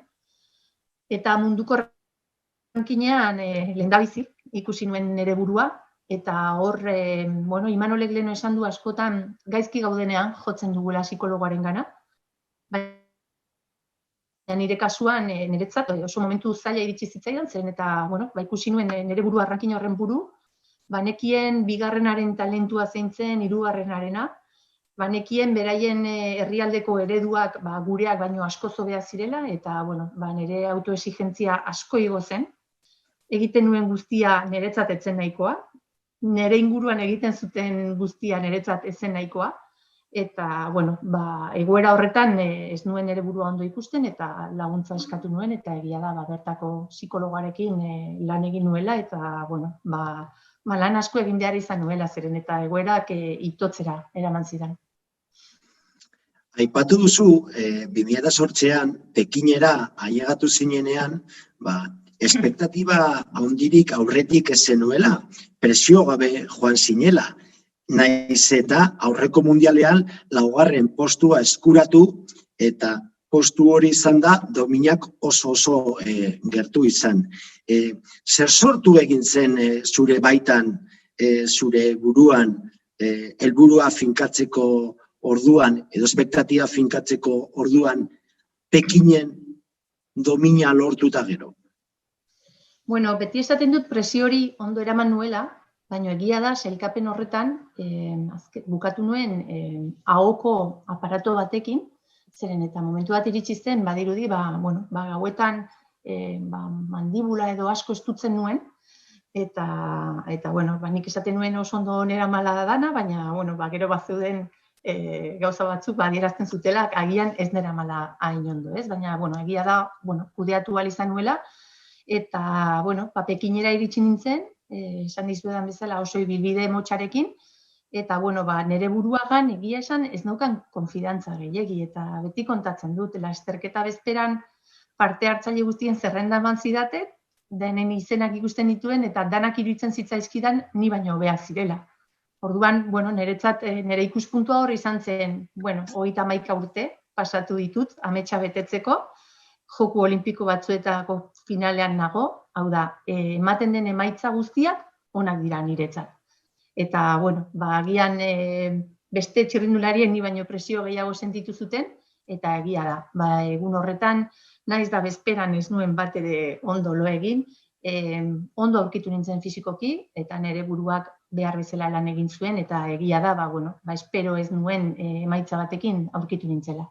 eta munduko rankinean lehendabizi ikusi nuen nire burua, eta hor, Imanolek leheno esan du askotan gaizki gaudenean jotzen dugula psikologoaren gana, baina nire kasuan, niretzat oso momentu zaila iritsi zitzaidan, zeren eta, ikusi nuen nire burua rankina horren buru, nekien 2. talentua zein zen 3. Nekien beraien herrialdeko ereduak gureak baino asko zobeak zirela, eta nire autoexigentzia asko igo zen. Egiten nuen guztia niretzat etzen nahikoa, nire inguruan egiten zuten guztia niretzat etzen nahikoa, eta egoera horretan ez nuen nire burua ondo ikusten, eta laguntza eskatu nuen, eta egia da bertako psikologoarekin lan egin nuela, eta lan asko egin behar izan nuela, zeren eta egoerak itotzera eraman zidan. Aipatu duzu, 2008an Pekinera ailegatu zinenean, espektatiba handirik aurretik ez zenuela, presio gabe joan zinela. Naiz eta aurreko mundialean 4. postua eskuratu, eta postu hori izan da dominak oso gertu izan. Zer sortu egin zen zure baitan, zure buruan, helburua finkatzeko orduan, edo espektatiba finkatzeko orduan, Pekinen domina lortuta gero? Beti esaten dut presio hori ondo eraman nuela, baina egia da, sailkapen horretan, bukatu nuen ahoko aparato batekin, zeren eta momentu bat iritsi zen, badirudi, gauetan mandibula edo asko estutzen nuen, eta nik esaten nuen oso ondo nera mala dana, baina gero zeuden gauza batzuk adierazten zutela, agian ez nera mala hain ondo, ez? Baina egia da, kudeatu ahal izan nuela, eta Pekinera iritsi nintzen, esan dizuedan bezala oso ibilbide motxarekin, eta nire buruagan egia esan ez naukan konfidantza gehiegi, eta beti kontatzen dut, lasterketa bezperan parte hartzaile guztien zerrenda eman zidaten, denen izenak ikusten dituen, eta danak iruditzen zitzaizkidan ni baino hobea zirela. Orduan, niretzat, nire ikuspuntua hor izan zen, 31 urte pasatu ditut, ametsa betetzeko, joku olimpiko batzuetako finalean nago, hau da, ematen den emaitza guztiak onak dira niretzat. Eta, bueno, agian beste txirrindularien ni baino presio gehiago sentitu zuten, eta egia da. Egun horretan, naiz da bezperan ez nuen bat ere ondo lo egin, ondo aurkitu nintzen fizikoki, eta nire buruak behar bezala lan egin zuen, eta egia da, espero ez nuen emaitza batekin aurkitu nintzela.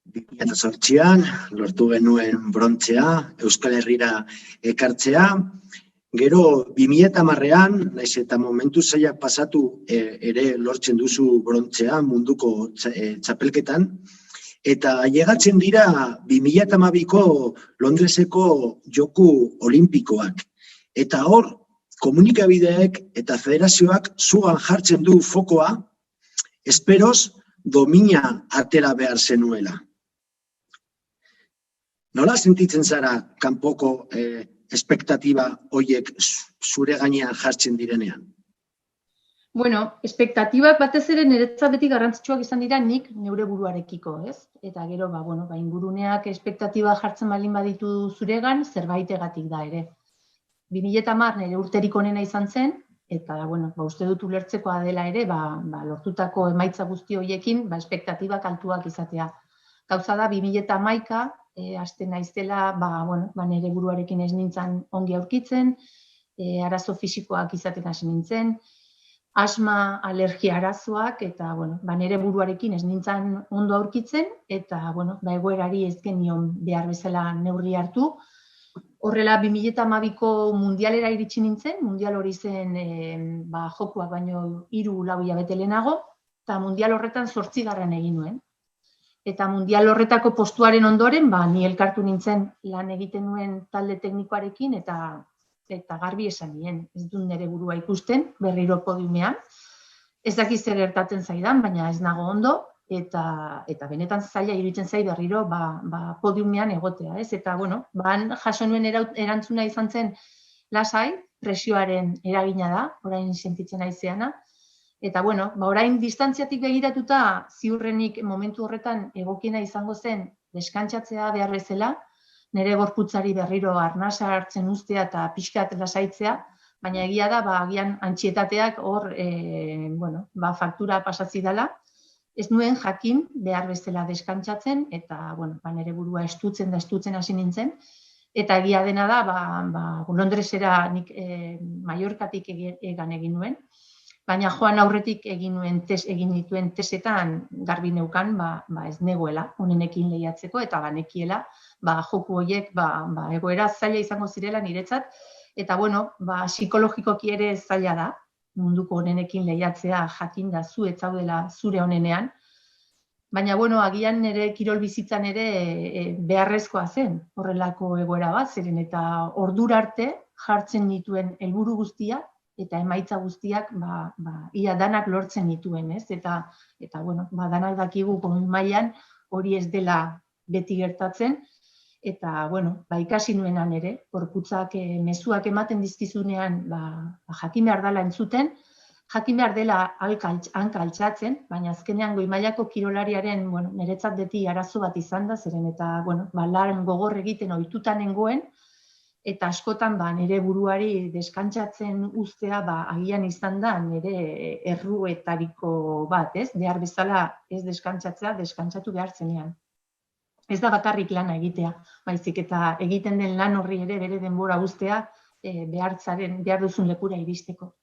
2008an lortu genuen brontzea, Euskal Herrira ekartzea. Gero 2010an, naiz eta momentu zailak pasatu ere lortzen duzu brontzea munduko txapelketan. Eta llegatzen dira 2012ko Londreseko Joku Olimpikoak. Eta hor, komunikabideek eta federazioak zugan jartzen du fokoa, esperoz domina atera behar zenuela. Nola sentitzen zara kanpoko espektatiba horiek zure gainean jartzen direnean? Bueno, espektatibak batez ere niretzat beti garrantzitsuak izan dira nik neure buruarekiko, ez? Eta gero, inguruneak espektatiba jartzen baldin baditu zuregan, zerbaitegatik da ere. 2010 nire urterik onena izan zen, eta, uste dut ulertzekoa dela ere, lortutako emaitza guzti horiekin, espektatibak altuak izatea. Gauza da, 2011 haste naizela, nire buruarekin ez nintzen ongi aurkitzen, arazo fisikoak izaten hasi nintzen, asma, alergia arazoak, eta nire buruarekin ez nintzen ondo aurkitzen, eta egoerari ez genion behar bezala neurri hartu. Horrela, 2012ko mundialera iritsi nintzen, mundial hori zen jokuak baino 3-4 hilabete lehenago, eta mundial horretan 8. egin nuen. Eta mundial horretako postuaren ondoren, ni elkartu nintzen lan egiten nuen talde teknikoarekin, eta garbi esan nien, ez dut nire burua ikusten, berriro podiumean. Ez dakit zer gertatzen zaidan, baina ez nago ondo, eta benetan zaila iruditzen zait berriro podiumean egotea, ez? Eta, jaso nuen erantzuna izan zen lasai, presioaren eragina da, orain sentitzen naizeana. Eta, orain distantziatik begiratuta ziurrenik momentu horretan egokiena izango zen deskantsatzea behar bezala, nire gorputzari berriro arnasa hartzen uztea eta pixkat lasaitzea, baina egia da, agian antsietateak hor, faktura pasatzi dela. Ez nuen jakin behar bezala deskantsatzen, eta, nire burua estutzen hasi nintzen. Eta egia dena da, Londresera nik Mallorcatik egan egin nuen, baina joan aurretik egin dituen tesetan garbi neukan, ez negoela honenekin lehiatzeko, eta banekiela, joku horiek egoera zaila izango zirela niretzat, eta psikologikoki ere zaila da, munduko honenekin lehiatzea jakin da zu ez zaudela zure honenean, baina agian nire kirol bizitzan ere beharrezkoa zen horrelako egoera bat, zeren eta ordura arte jartzen dituen helburu guztia, eta emaitza guztiak ia danak lortzen dituen, ez? Eta danak dakigu mailan hori ez dela beti gertatzen, eta ikasi nuenan ere, gorputzak mezuak ematen dizkizunean jakin behar dela entzuten, jakin behar dela hanka altxatzen, baina azkenean goi mailako kirolariaren niretzat beti arazo bat izan da, zeren eta lan gogor egiten ohituta nengoen, eta askotan nire buruari deskantsatzen uztea agian izan da nire erruetariko bat, ez? Behar bezala ez deskantsatzea, deskantsatu behar zenean. Ez da bakarrik lana egitea, baizik eta egiten den lan horri ere bere denbora uztea behar duzun lekura iristeko.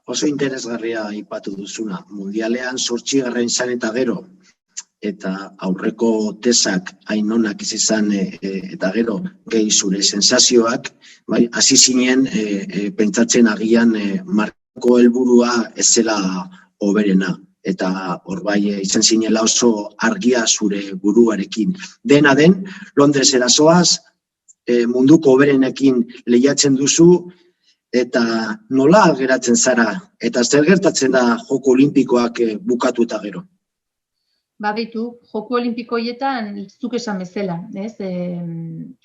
Oso interesgarria aipatu duzuna. Mundialean 8. izan eta gero, eta aurreko tesak hain onak izan eta gero gehi zure sensazioak, hasi zinen pentsatzen agian marko helburua ez zela hoberena. Eta hor izan zinela oso argia zure buruarekin. Dena den, Londresera zoaz, munduko hoberenekin lehiatzen duzu, eta nola geratzen zara, eta zer gertatzen da Joko Olimpikoak bukatu eta gero? Joko Olimpiko horietan, zuk esan bezala, ez?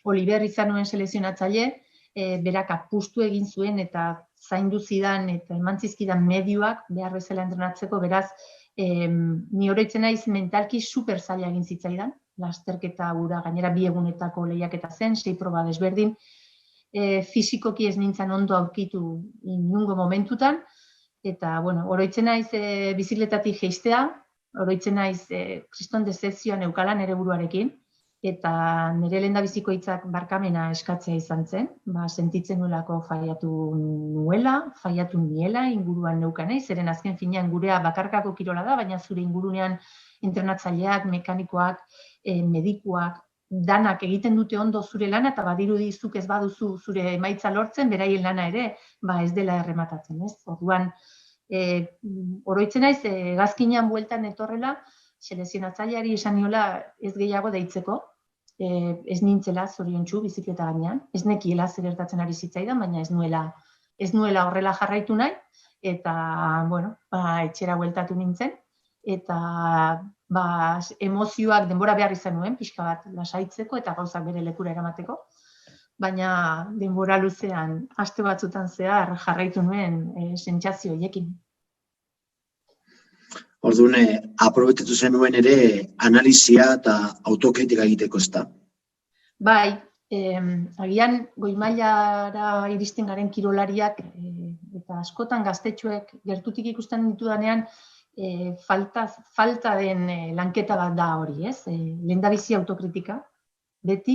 Oliver izan nuen selekzionatzaile, berak apustu egin zuen eta zaindu zidan eta eman zizkidan medioak behar bezala entrenatzeko, beraz, ni oroitzen naiz mentalki super zaila egin zitzaidan, lasterketa gura gainera 2 egunetako lehiaketa zen, 6 proba desberdin, fisikoki ez nintzen ondo aurkitu inungo momentutan, eta, bueno, oroitzen naiz bizikletatik jeistea, oroitzen naiz kriston dezepzioa neukalan ere buruarekin, eta nire lehendabiziko hitzak barkamena eskatzea izan zen, sentitzen nuelako faiatu niela, inguruan neukanei, zeren azken finean gurea bakarkako kirola da, baina zure ingurunean entrenatzaileak, mekanikoak, medikuak, danak egiten dute ondo zure lana, eta badirudi zuk ez baduzu zure emaitza lortzen, beraien lana ere, ez dela errematatzen, ez? Orduan, oroitzen naiz, hegazkinean bueltan etorrela, selekzionatzaileari esan niola ez gehiago deitzeko, ez nintzela zoriontsu bizikleta gainean, ez nekiela zer gertatzen ari zitzaidan, baina ez nuela horrela jarraitu nahi, eta, bueno, etxera bueltatu nintzen, eta emozioak denbora behar izan nuen, pixka bat lasaitzeko eta gauzak bere lekura eramateko, baina denbora luzean, aste batzutan zehar jarraitu nuen sentsazio horiekin. Orduan, aprobetatu zenuen ere analizia eta autokritika egiteko, ezta? Bai, agian goi mailara iristen garen kirolariak eta askotan gaztetxoek gertutik ikusten ditudanean falta den lanketa bat da hori, ez? Lehendabizi autokritika, beti,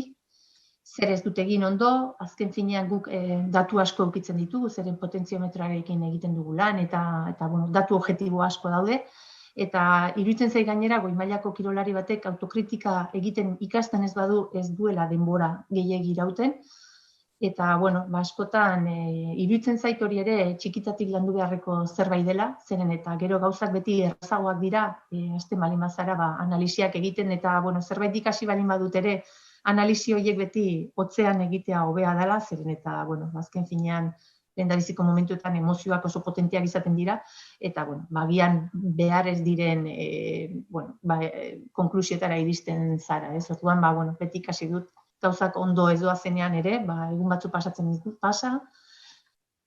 zer ez dut egin ondo, azken finean guk datu asko edukitzen ditugu, zeren potentziometroarekin egiten dugu lan, eta datu objektibo asko daude, eta iruditzen zait gainera goi mailako kirolari batek autokritika egiten ikasten ez badu ez duela denbora gehiegi irauten, eta, bueno, askotan iruditzen zait hori ere txikitatik landu beharreko zerbait dela, zeren eta gero gauzak beti errazagoak dira, hasten baldin bazara analisiak egiten, eta, bueno, zerbait ikasi baldin badut ere, analisi horiek beti hotzean egitea hobea dela, zeren eta, bueno, azken finean lehendabiziko momentuetan emozioak oso potenteak izaten dira, eta, bueno, bagian behar ez diren, konklusiotara iristen zara, ez? Orduan, bueno, beti ikasi dut, gauzak ondo ez doazenean ere, egun batzu pasatzen ditut pasa,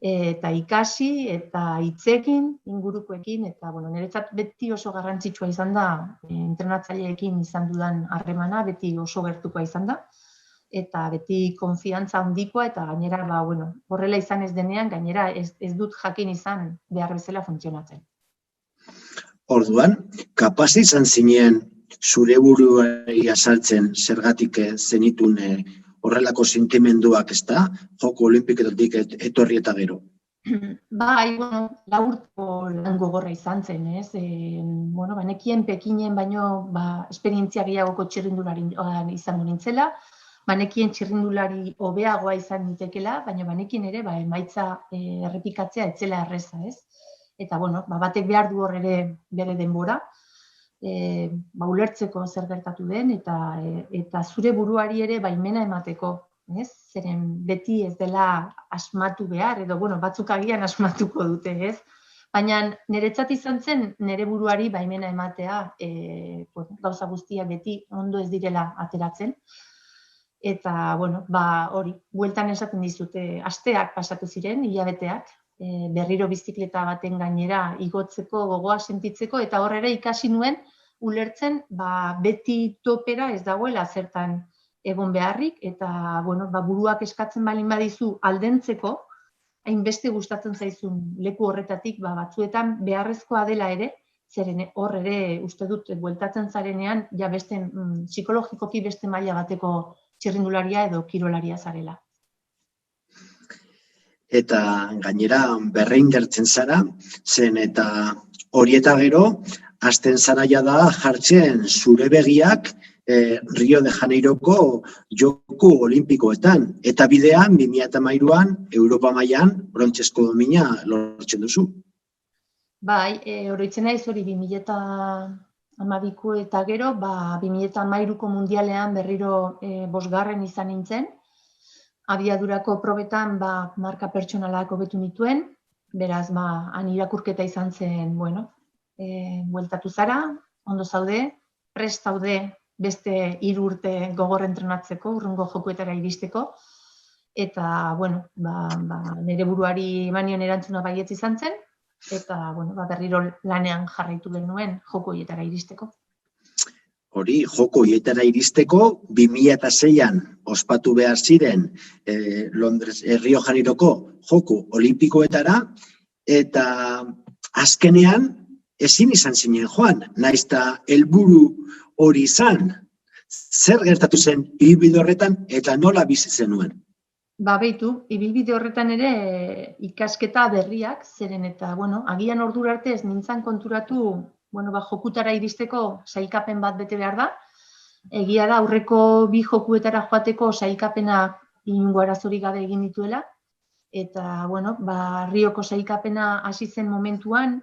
eta ikasi, eta hitzekin, ingurukoekin, eta, bueno, niretzat beti oso garrantzitsua izan da, entrenatzaileekin izan dudan harremana, beti oso gertukoa izan da, eta beti konfiantza handikoa, eta gainera, horrela izan ez denean, gainera ez dut jakin izan behar bezala funtzionatzen. Orduan, kapaz izan zinen zure buruari azaltzen zergatik zenitun horrelako sentimenduak, ezta? Joko Olimpikoetatik etorri eta gero. Bai, laburko lan gogorra izan zen, ez? Banekien Pekinen baino esperientzia gehiagoko txirrindulari izango nintzela, banekien txirrindulari hobeagoa izan nitekela, baina banekin ere emaitza errepikatzea etzela erreza, ez? Eta, batek behar du hor ere bere denbora, ulertzeko zer gertatu den, eta zure buruari ere baimena emateko, ez? Zeren beti ez dela asmatu behar, edo, batzuk agian asmatuko dute, ez? Baina niretzat izan zen nire buruari baimena ematea, gauza guztiak beti ondo ez direla ateratzen, eta, hori, bueltan esaten dizute, asteak pasatu ziren, hilabeteak, berriro bizikleta baten gainera igotzeko, gogoa sentitzeko, eta hor ere ikasi nuen, ulertzen, beti topera ez dagoela zertan egon beharrik, eta, buruak eskatzen baldin badizu aldentzeko, hainbeste gustatzen zaizun leku horretatik, batzuetan beharrezkoa dela ere, zeren hor ere uste dut bueltatzen zarenean, ja beste, psikologikoki beste maila bateko txirrindularia edo kirolaria zarela. Eta gainera berreindartzen zara, zen eta hori eta gero, hasten zara da jartzen zure begiak Rio de Janeiroko Joko Olimpikoetan. Eta bidean, 2013an, Europa mailan brontzesko domina lortzen duzu. Bai, oroitzen naiz hori 2012ko eta gero, 2013ko mundialean berriro 5. izan nintzen. Abiadurako probetan marka pertsonalak hobetu nituen, beraz, han irakurketa izan zen, bueltatu zara, ondo zaude, prest zaude beste 3 urte gogor entrenatzeko, urrungo jokoetara iristeko, eta, nire buruari emanion erantzuna baietz izan zen, eta, berriro lanean jarraitu genuen joko horietara iristeko. hori joko hietara iristeko 2006an ospatu behar ziren Londres, Rio Janeiroko joko olimpikoetara, eta azkenean ezin izan zinen joan, nahiz eta helburu hori izan. Zer gertatu zen ibilbide horretan eta nola bizi zenuen? Beitu, ibilbide horretan ere ikasketa berriak, zeren eta, agian ordura arte ez nintzen konturatu, jokutara iristeko sailkapen bat bete behar da. Egia da, aurreko 2 jokuetara joateko sailkapena inongo arazorik gabe egin dituela. Eta, Rioko sailkapena hasi zen momentuan,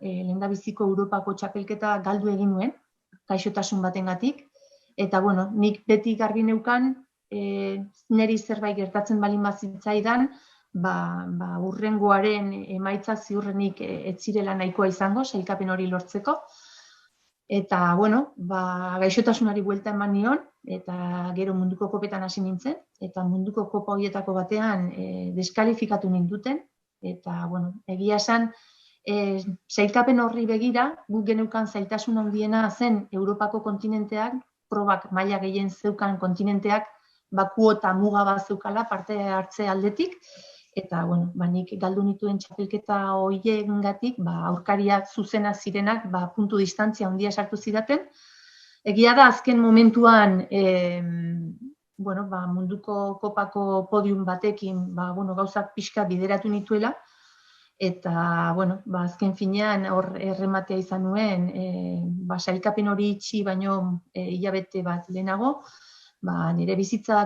lehendabiziko Europako txapelketa galdu egin nuen, gaixotasun batengatik. Eta, nik beti garbi neukan, niri zerbait gertatzen balin bazitzaidan, hurrengoaren emaitza ziurrenik ez zirela nahikoa izango, sailkapen hori lortzeko. Eta, gaixotasunari buelta eman nion, eta gero munduko kopetan hasi nintzen, eta munduko kopa horietako batean deskalifikatu ninduten, eta, egia esan, sailkapen horri begira, guk geneukan zailtasun handiena zen Europako kontinenteak, probak maila gehien zeukan kontinenteak, kuota muga bat zeukala parte hartze aldetik, eta, nik galdu nituen txapelketa horiengatik, aurkariak zuzena zirenak, puntu distantzia handia sartu zidaten. Egia da, azken momentuan, munduko kopako podium batekin, gauzak pixka bideratu nituela, eta, azken finean, hor errematea izan nuen, sailkapen hori itxi baino hilabete bat lehenago, nire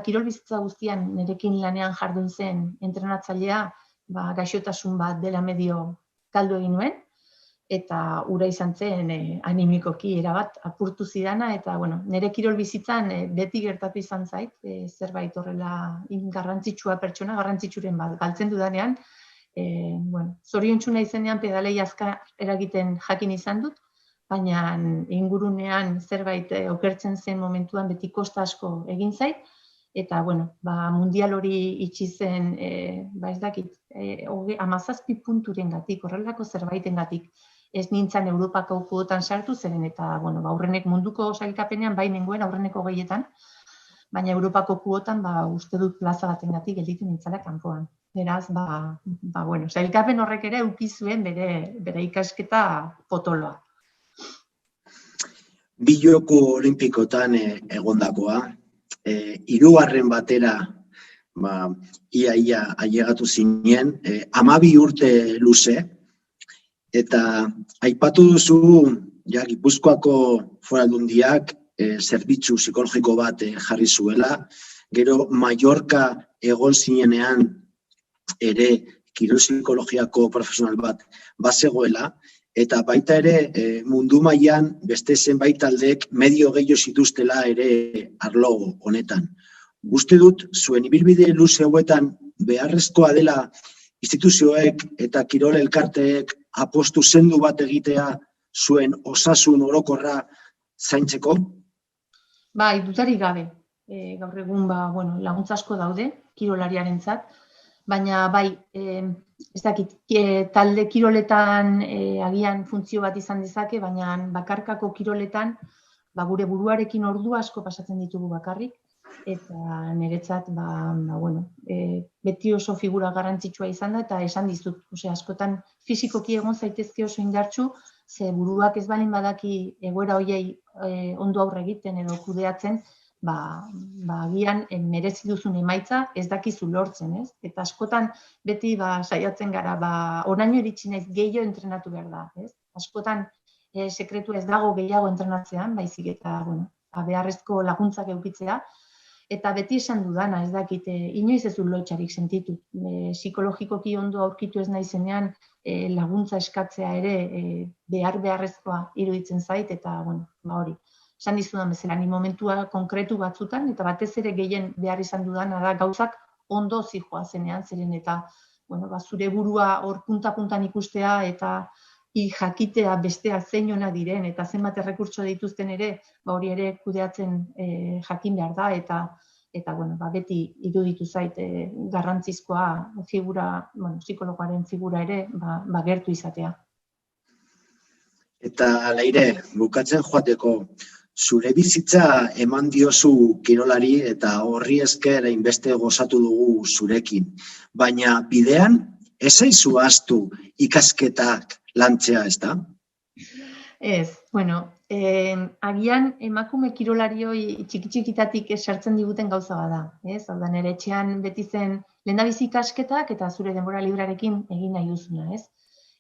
kirol bizitza guztian nirekin lanean jardun zen entrenatzailea, gaixotasun bat dela medio galdu egin nuen, eta ura izan zen animikoki erabat apurtu zidana, eta nire kirol bizitzan beti gertatu izan zait, zerbait horrela garrantzitsua pertsona, garrantzitsuren bat galtzen dudanean, zoriontsuna izenean pedalei azkar eragiten jakin izan dut, baina ingurunean zerbait okertzen zen momentuan beti kosta asko egin zait, eta, mundial hori itxi zen, ez dakit, 17 punturengatik, horrelako zerbaitengatik, ez nintzen Europako kuotan sartu, zeren eta, aurrenek munduko sailkapenean bai nengoen aurreneko gehietan, baina Europako kuotan, uste dut plaza batengatik gelditu nintzela kanpoan. Beraz, sailkapen horrek ere eduki zuen bere ikasketa potoloa. 2 joko olimpikotan egondakoa, 3. batera ia ailegatu zinen, 12 urte luze, eta aipatu duzu Gipuzkoako Foraldundiak zerbitzu psikologiko bat jarri zuela, gero Mallorca egon zinenean ere kirol psikologiako profesional bat bazegoela, eta baita ere mundu mailan beste zenbait taldeek medio gehiago zituztela ere arlo honetan. Uste dut, zuen ibilbide luze hauetan beharrezkoa dela instituzioek eta kirol elkarteek apostu sendu bat egitea zuen osasun orokorra zaintzeko? Dutarik gabe. Gaur egun laguntza asko daude kirolariarentzat, baina ez dakit, talde kiroletan agian funtzio bat izan dezake, baina bakarkako kiroletan gure buruarekin ordu asko pasatzen ditugu bakarrik, eta niretzat beti oso figura garrantzitsua izan da, eta esan dizut, askotan fizikoki egon zaitezke oso indartsu, ze buruak ez balin badaki egoera horiei ondo aurre egiten edo kudeatzen, agian merezi duzun emaitza ez dakizu lortzen, ez? Eta askotan beti saiatzen gara, oraino iritsi naiz gehiago entrenatu behar da, ez? Askotan sekretu ez dago gehiago entrenatzean, baizik eta beharrezko laguntzak edukitzea, eta beti esan dudana, ez dakit, inoiz ez du lotxarik sentitu. Psikologikoki ondo aurkitu ez naizenean laguntza eskatzea ere beharrezkoa iruditzen zait, eta hori. Esan dizudan bezala, ni momentua konkretu batzutan, eta batez ere gehien behar izan dudana da gauzak ondo zijoa zenean, zeren eta zure burua hor punta-puntan ikustea eta jakitea bestea zein ona diren, eta zenbat errekurtso dituzten ere, hori ere kudeatzen jakin behar da, eta beti iruditu zait garrantzizkoa figura, psikologoaren figura ere, gertu izatea. Eta Leire, bukatzen joateko, zure bizitza eman diozu kirolari eta horri esker hainbeste gozatu dugu zurekin. Baina bidean, ez zaizu ahaztu ikasketak lantzea, ez da? Ez, bueno, agian emakume kirolarioi txiki-txikitatik sartzen diguten gauza bada, ez? Hau da, nire etxean beti zen lehendabizi ikasketak eta zure denbora librearekin egin nahi duzuna, ez?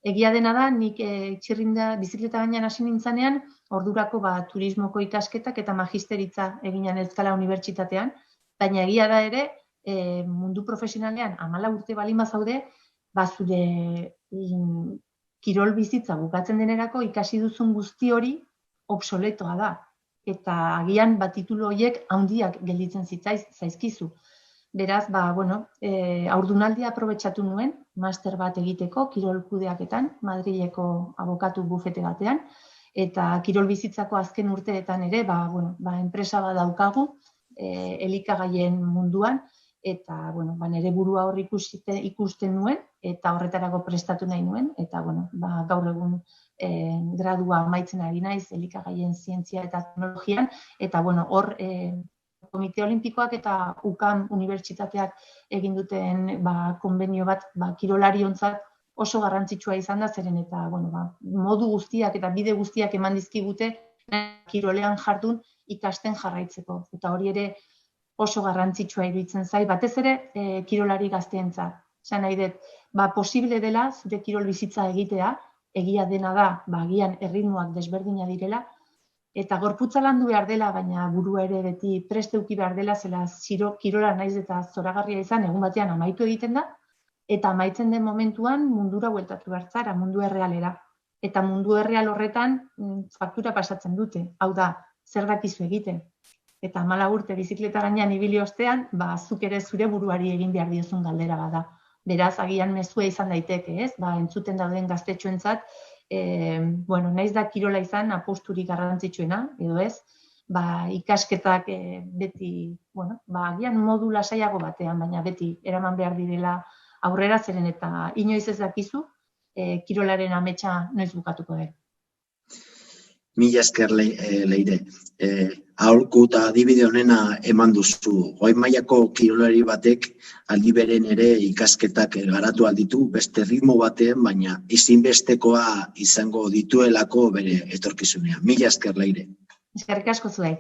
Egia dena da, nik txirrinda bizikleta gainean hasi nintzanean, ordurako turismoko ikasketak eta magisteritza eginan Euskal Unibertsitatean, baina egia da ere, mundu profesionalean 14 urte baldin bazaude, zure kirol bizitza bukatzen denerako ikasi duzun guzti hori obsoletoa da. Eta agian titulu horiek handiak gelditzen zaizkizu. Beraz, haurdunaldia aprobetxatu nuen, master bat egiteko, kirol kudeaketan, Madrileko abokatu bufete batean, eta kirol bizitzako azken urteetan ere, enpresa bat daukagu, elikagaien munduan, eta, nire burua hor ikusten nuen, eta horretarako prestatu nahi nuen, eta, gaur egun gradua amaitzen ari naiz, elikagaien zientzia eta teknologian, eta, hor, Komite Olimpikoak eta UKAM Unibertsitateak egin duten konbenio bat kirolariontzat oso garrantzitsua izan da, zeren eta modu guztiak eta bide guztiak eman dizkigute kirolean jardun ikasten jarraitzeko. Eta hori ere oso garrantzitsua iruditzen zait, batez ere kirolari gazteentzat. Esan nahi dut, posible dela zure kirol bizitza egitea, egia dena da, agian erritmoak desberdina direla, eta gorputza landu behar dela, baina burua ere beti preste eduki behar dela, zela kirola naiz eta zoragarria izan, egun batean amaitu egiten da, eta amaitzen den momentuan mundura bueltatu behar zara, mundu errealera. Eta mundu erreal horretan faktura pasatzen dute, hau da, zer dakizu egiten. Eta 14 urte bizikleta gainean ibili ostean, zuk ere zure buruari egin behar diozun galdera bada. Beraz, agian mezua izan daiteke, ez? Entzuten dauden gaztetxoentzat, naiz da kirola izan aposturik garrantzitsuena, edo ez, ikasketak beti, agian modu lasaiago batean, baina beti eraman behar direla aurrera, zeren eta inoiz ez dakizu, kirolaren ametsa noiz bukatuko den. Mila esker Leire. Aholku eta adibide honena eman duzu. Goi mailako kirolari batek aldi beren ere ikasketak garatu alditu, beste ritmo batean, baina ezinbestekoa izango dituelako bere etorkizunean. Mila esker Leire. Eskerrik asko zuei.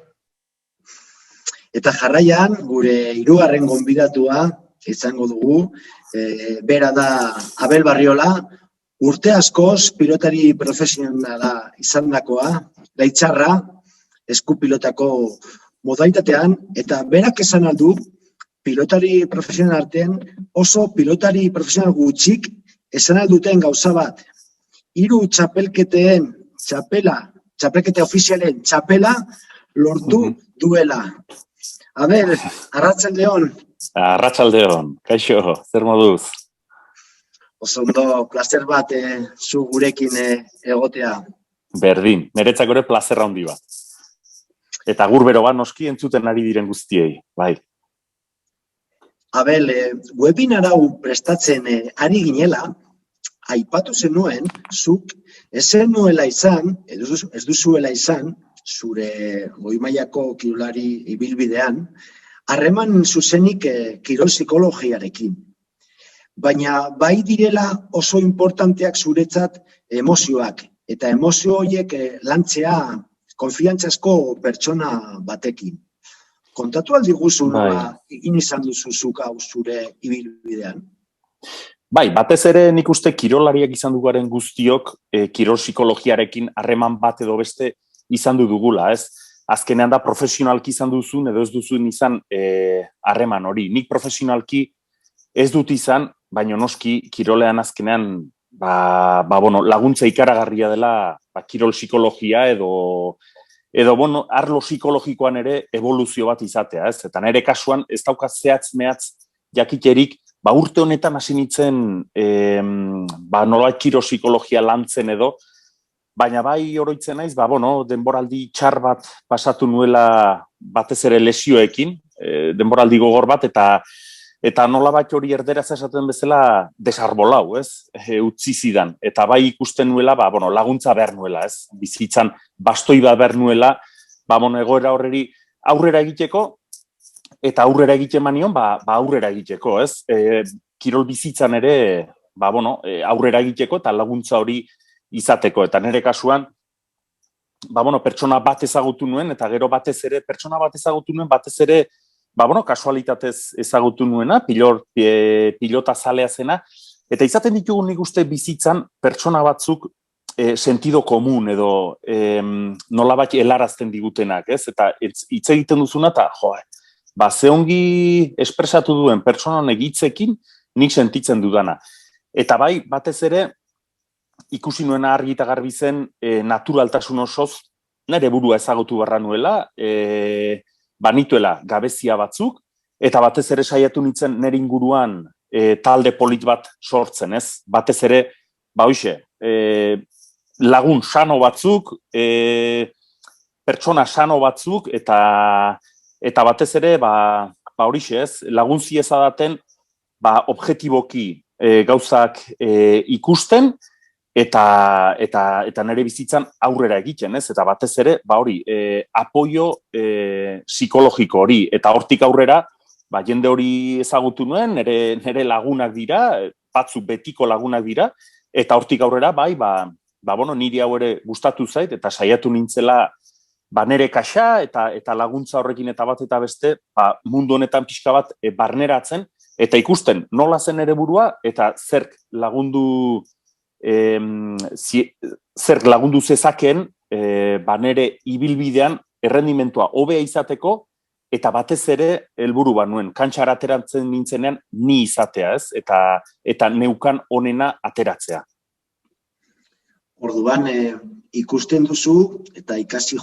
Eta jarraian, gure 3. gonbidatua izango dugu, bera da Abel Barriola, urte askoz pilotari profesionala izandakoa, Leitzarra, eskupilotako modalitatean, eta berak esan aldu, pilotari profesional artean, oso pilotari profesional gutxik esan alduten gauza bat. 3 txapelkete ofizialen txapela lortu duela. Abel, arratsaldeon. Arratsaldeon, kaixo, zer moduz? Oso ondo, plazer bat zu gurekin egotea. Berdin, niretzako ere plazerra handi bat. Eta gurbero bat noski entzuten ari diren guztiei, bai. Abel, webinar hau prestatzen ari ginela, aipatu zenuen, zuk ez duzuela izan, zure goi mailako kirolari ibilbidean, harreman zuzenik kirol psikologiarekin. Baina bai direla oso importanteak zuretzat emozioak, eta emozio horiek lantzea konfiantzazko pertsona batekin. Kontatu aldiguzu egin izan duzuzuk hau zure ibilbidean? Bai, batez ere nik uste kirolariak izan dugaren guztiok kirol psikologiarekin harreman bat edo beste izan dugula, ez? Azkenean da profesionalki izan duzun edo ez duzun izan harreman hori. Nik profesionalki ez dut izan, baina noski kirolean azkenean laguntza ikaragarria dela kirol psikologia edo arlo psikologikoan ere evoluzio bat izatea, ez? Eta nire kasuan ez dauka zehatz-mehatz jakiterik, urte honetan hasi nintzen nolait kirol psikologia lantzen edo, baina bai oroitzen naiz, denboraldi txar bat pasatu nuela batez ere lesioekin, denboraldi gogor bat, eta nolabait hori erderaz esaten bezala desarbolau, ez? Utzi zidan. Eta bai ikusten nuela, laguntza behar nuela, ez? Bizitzan bastoi bat behar nuela, egoera horreri aurrera egiteko, eta aurrera egiten manion, aurrera egiteko, ez? Kirol bizitzan ere, aurrera egiteko eta laguntza hori izateko. Eta nire kasuan, pertsona bat ezagutu nuen, eta gero pertsona bat ezagutu nuen, batez ere, kasualitatez ezagutu nuena, pilota zalea zena, eta izaten ditugu nik uste bizitzan pertsona batzuk sentido komun edo nolabait helarazten digutenak, ez? Eta hitz egiten duzuna, eta ze ongi espresatu duen pertsona honek hitzekin nik sentitzen dudana. Eta bai, batez ere, ikusi nuena argi eta garbi zen naturaltasun osoz nire burua ezagutu barra nuela, banituela gabezia batzuk, eta batez ere saiatu nintzen nire inguruan talde polit bat sortzen, ez? Batez ere, lagun sano batzuk, pertsona sano batzuk, eta batez ere, horixe, ez? Laguntzi ezadaten, objektiboki gauzak ikusten, eta nire bizitzan aurrera egiten, ez? Eta batez ere, apoio psikologiko hori, eta hortik aurrera, jende hori ezagutu nuen, nire lagunak dira, batzuk betiko lagunak dira, eta hortik aurrera, niri hau ere gustatu zait, eta saiatu nintzela, nire kaxa, eta laguntza horrekin eta bat eta beste, mundu honetan pixka bat barneratzen, eta ikusten nola zen ere burua, eta zerk lagundu zezakeen, nire ibilbidean errendimentua hobea izateko, eta batez ere helburu nuen, kantxara ateratzen nintzenean ni izatea, ez? Eta neukan onena ateratzea. Orduan, ikusten duzu, eta ikasten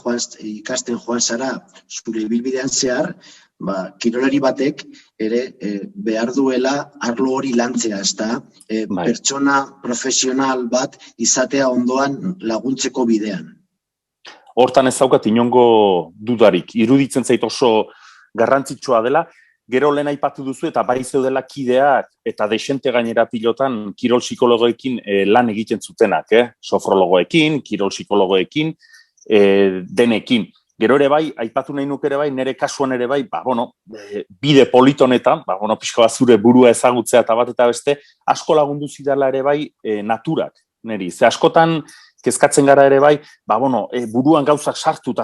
joan zara, zure ibilbidean zehar, kirolari batek ere behar duela arlo hori lantzea, ezta? Pertsona profesional bat izatea ondoan laguntzeko bidean. Hortan ez daukat inongo dudarik. Iruditzen zait oso garrantzitsua dela, gero lehen aipatu duzu eta bai zeudela kideak eta desente gainera pilotan kirol psikologoekin lan egiten zutenak, sofrologoekin, kirol psikologoekin, denekin. Gero ere bai, aipatu nahi nuke ere bai, nire kasuan ere bai, bide politonetan, pixko bat zure burua ezagutzea eta bat eta beste, asko lagundu zidala ere bai naturak, niri. Ze askotan kezkatzen gara ere bai, buruan gauzak sartu,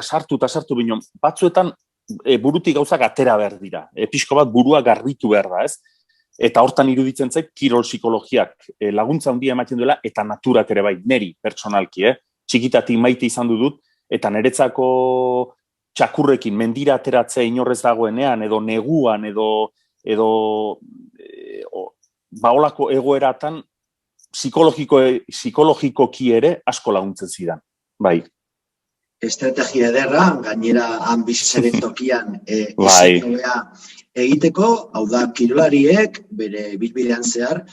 bino, batzuetan burutik gauzak atera behar dira. Pixko bat burua garbitu behar da, ez? Eta hortan iruditzen zait, kirol psikologiak laguntza handia ematen duela, eta naturak ere bai, niri pertsonalki, txikitatik maite izan dut, eta niretzako txakurrekin mendira ateratzea inorrez dagoenean, edo neguan, edo olako egoeratan psikologikoki ere asko laguntzen zidan, bai. Estrategia ederra, gainera han bizitzaren tokian izanobea egiteko, hau da, kirolariek bere bilbidean zehar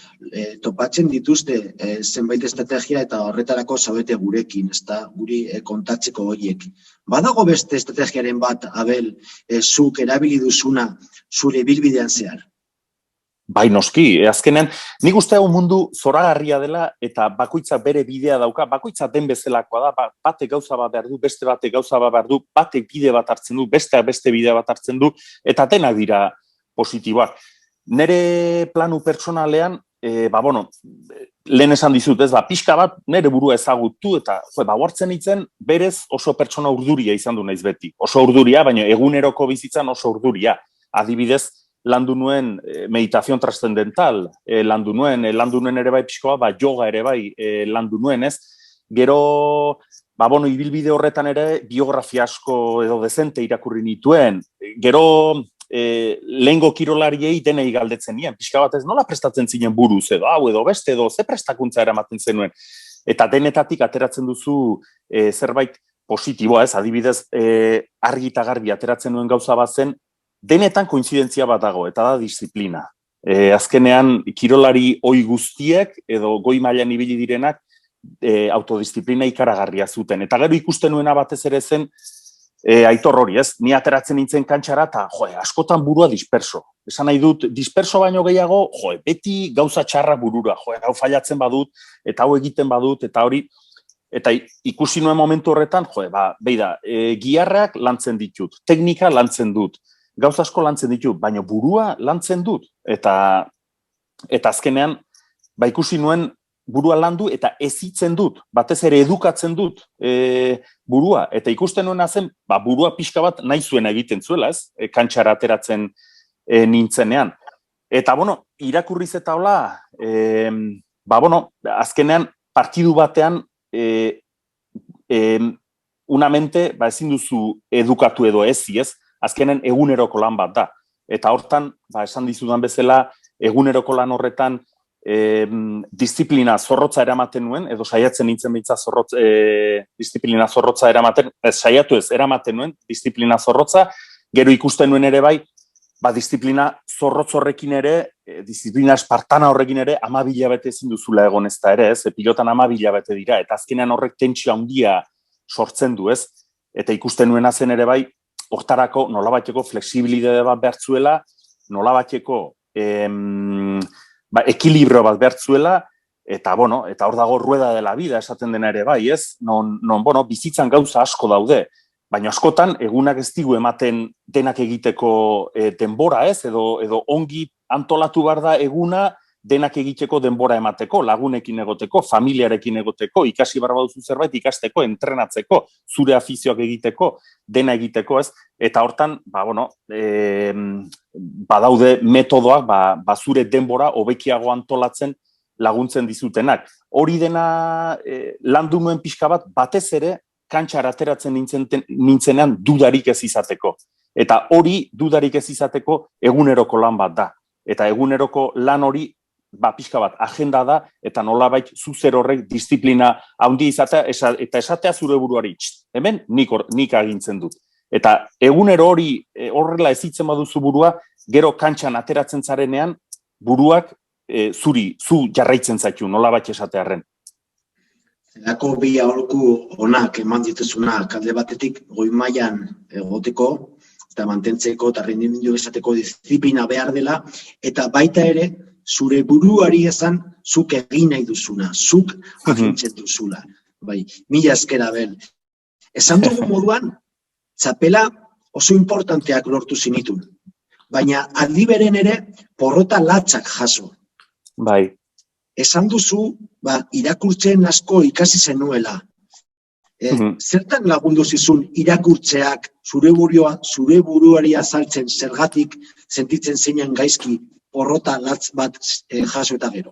topatzen dituzte zenbait estrategia eta horretarako zaudete gurekin, ezta guri kontatzeko horiek. Badago beste estrategiaren bat, Abel, zuk erabili duzuna zure bilbidean zehar? Bai, noski, azkenean, nik uste hau mundu zoragarria dela eta bakoitza bere bidea dauka, bakoitza den bezalakoa da, batek gauza bat behar du, beste batek gauza bat behar du, batek bide bat hartzen du, beste bidea bat hartzen du, eta denak dira positiboak. Nere planu pertsonalean, lehen esan dizut, ez pixka bat nere burua ezagutu, eta hortzen itzen, berez oso pertsona urduria izan du naiz beti. Oso urduria, baina eguneroko bizitzan oso urduria. Adibidez, landu nuen meditazion trascendental, landu nuen ere bai pixkoa, yoga ere bai landu nuen, ez? Gero, ibilbide horretan ere biografia asko edo dezente irakurri nituen. Gero, lehengo kirolariei denei galdetzen nien, pixka bat ez nola prestatzen zinen buruz edo, hau edo beste edo, ze prestakuntza eramaten zenuen. Eta denetatik ateratzen duzu zerbait positiboa, ez? Adibidez, argi eta garbi ateratzen nuen gauza bat zen, denetan koinzidentzia bat dago, eta da disiplina. Azkenean, kirolari ohi guztiek, edo goi mailan ibili direnak, autodisziplina ikaragarria zuten. Eta gero ikusten nuena batez ere zen, Aitor hori, ez? Ni ateratzen nintzen kantxara, eta askotan burua disperso. Esan nahi dut, disperso baino gehiago, beti gauza txarra burura, hau failatzen badut, eta hau egiten badut, eta hori, eta ikusi nuen momentu horretan, beida, giharrak lantzen ditut, teknika lantzen dut, gauz asko lantzen ditut, baina burua lantzen dut, eta azkenean, ikusi nuen burua landu eta ezitzen dut, batez ere edukatzen dut burua, eta ikusten nuena zen, burua pixka bat nahi zuen egiten zuela, ez? Kantxara ateratzen nintzenean. Eta, irakurriz eta hola, azkenean partidu batean una mente, ezin duzu edukatu edo ezi, ez? Azkenean eguneroko lan bat da. Eta hortan, esan dizudan bezala, eguneroko lan horretan disiplina zorrotza eramaten nuen, edo saiatzen nintzen behitza disiplina zorrotza eramaten, eramaten nuen disiplina zorrotza, gero ikusten nuen ere bai, disiplina zorrotz horrekin ere, disiplina espartana horrekin ere, 12 hilabete ezin duzula egon ez da ere, ez? Pilotan 12 hilabete dira, eta azkenean horrek tentsio handia sortzen du, ez? Eta ikusten nuena zen ere bai, hortarako nolabaiteko flexibilitate bat behartzuela, nolabaiteko ekilibrio bat behartzuela, eta hor dago rueda de la vida esaten dena ere bai, ez? Non, bizitzan gauza asko daude, baina askotan egunak ez digu ematen denak egiteko denbora, ez? Edo ongi antolatu behar da eguna denak egiteko denbora emateko, lagunekin egoteko, familiarekin egoteko, ikasi behar baduzu zerbait ikasteko, entrenatzeko, zure afizioak egiteko, dena egiteko, ez? Eta hortan, badaude metodoak, zure denbora hobekiago antolatzen laguntzen dizutenak. Hori dena landu nuen pixka bat, batez ere, kantxara ateratzen nintzenean dudarik ez izateko. Eta hori dudarik ez izateko eguneroko lan bat da. Eta eguneroko lan hori pixka bat agenda da, eta nolabait zuzer horrek disiplina handi izatea, eta esatea zure buruari, hemen nik agintzen dut. Eta egunero hori horrela ezitzen baduzu burua, gero kantxan ateratzen zarenean, buruak zu jarraitzen zaitu, nolabait esatearren. Zelako bi aholku onak eman dituzunak alde batetik goi mailan egoteko, eta mantentzeko eta rendimendu esateko disiplina behar dela, eta baita ere, zure buruari esan, zuk egin nahi duzuna, zuk agintzen duzula. Mila esker Abel. Esan dugu moduan, txapela oso importanteak lortu zinitun, baina aldi beren ere porrota latzak jaso. Bai. Esan duzu, irakurtzen asko ikasi zenuela. Zertan lagundu zizun irakurtzeak zure buruari azaltzen zergatik sentitzen zeinan gaizki porrota latz bat jaso eta gero?